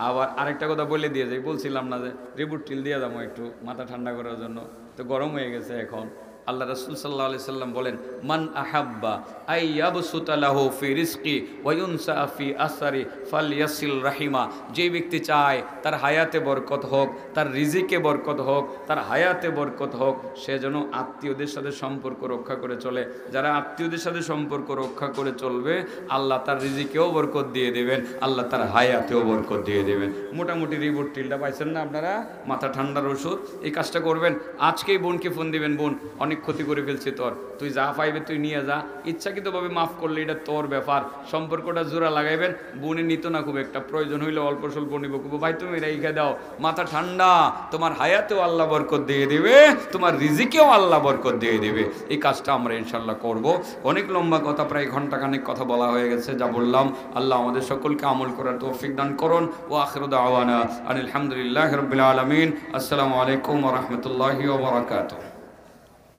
আবার আরেকটা কথা বলে দিয়ে যাই, বলছিলাম না যে রিবুট টিল দিয়ে যাবো একটু মাথা ঠান্ডা করার জন্য, তো গরম হয়ে গেছে এখন। আল্লাহ রাসূল সাল্লাল্লাহু আলাইহি সাল্লাম বলেন, মান আহাব্বা আইয়াবসুতা লাহু ফি রিজকি ওয়া ইউনসা ফি আসরি ফালইয়াসিল রাহিমা। যে ব্যক্তি চায় তার হায়াতে বরকত হোক, তার রিজিকে বরকত হোক, তার হায়াতে বরকত হোক, সে যেন আত্মীয়দের সাথে সম্পর্ক রক্ষা করে চলে। যারা আত্মীয়দের সাথে সম্পর্ক রক্ষা করে চলবে, আল্লাহ তার রিজিকেও বরকত দিয়ে দেবেন, আল্লাহ তার হায়াতেও বরকত দিয়ে দেবেন। মোটামুটি রিবুট টিলটা পাইছেন না আপনারা? মাথা ঠান্ডার ওষুধ। এই কাজটা করবেন। আজকেই বোনকে ফোন দিবেন, বোন অনেক ক্ষতি করে ফেলছি তোর, তুই যা পাইবে তুই নিয়ে যা, ইচ্ছাকৃতভাবে মাফ করলে এটা তোর ব্যাপার। সম্পর্কটা জোড়া লাগাইবেন। বোনে নিত না খুব একটা, প্রয়োজন হইলে অল্প স্বল্প নিব, ভাই তুমি রেখে দাও, মাথা ঠান্ডা, তোমার হায়াতেও আল্লাহ বরকত দিয়ে দেবে, তোমার রিজিকেও আল্লাহ বরকত দিয়ে দেবে। এই কাজটা আমরা ইনশাল্লাহ করব। অনেক লম্বা কথা, প্রায় ঘন্টাখানেক কথা বলা হয়ে গেছে। যা বললাম আল্লাহ আমাদের সকলকে আমল করার তৌফিক দান করুন। ও আখিরু দাওয়ানা আনিল হামদুলিল্লাহি রাব্বিল আলামিন। আসসালামু আলাইকুম ওয়া রাহমাতুল্লাহি ওয়া বারাকাতুহু।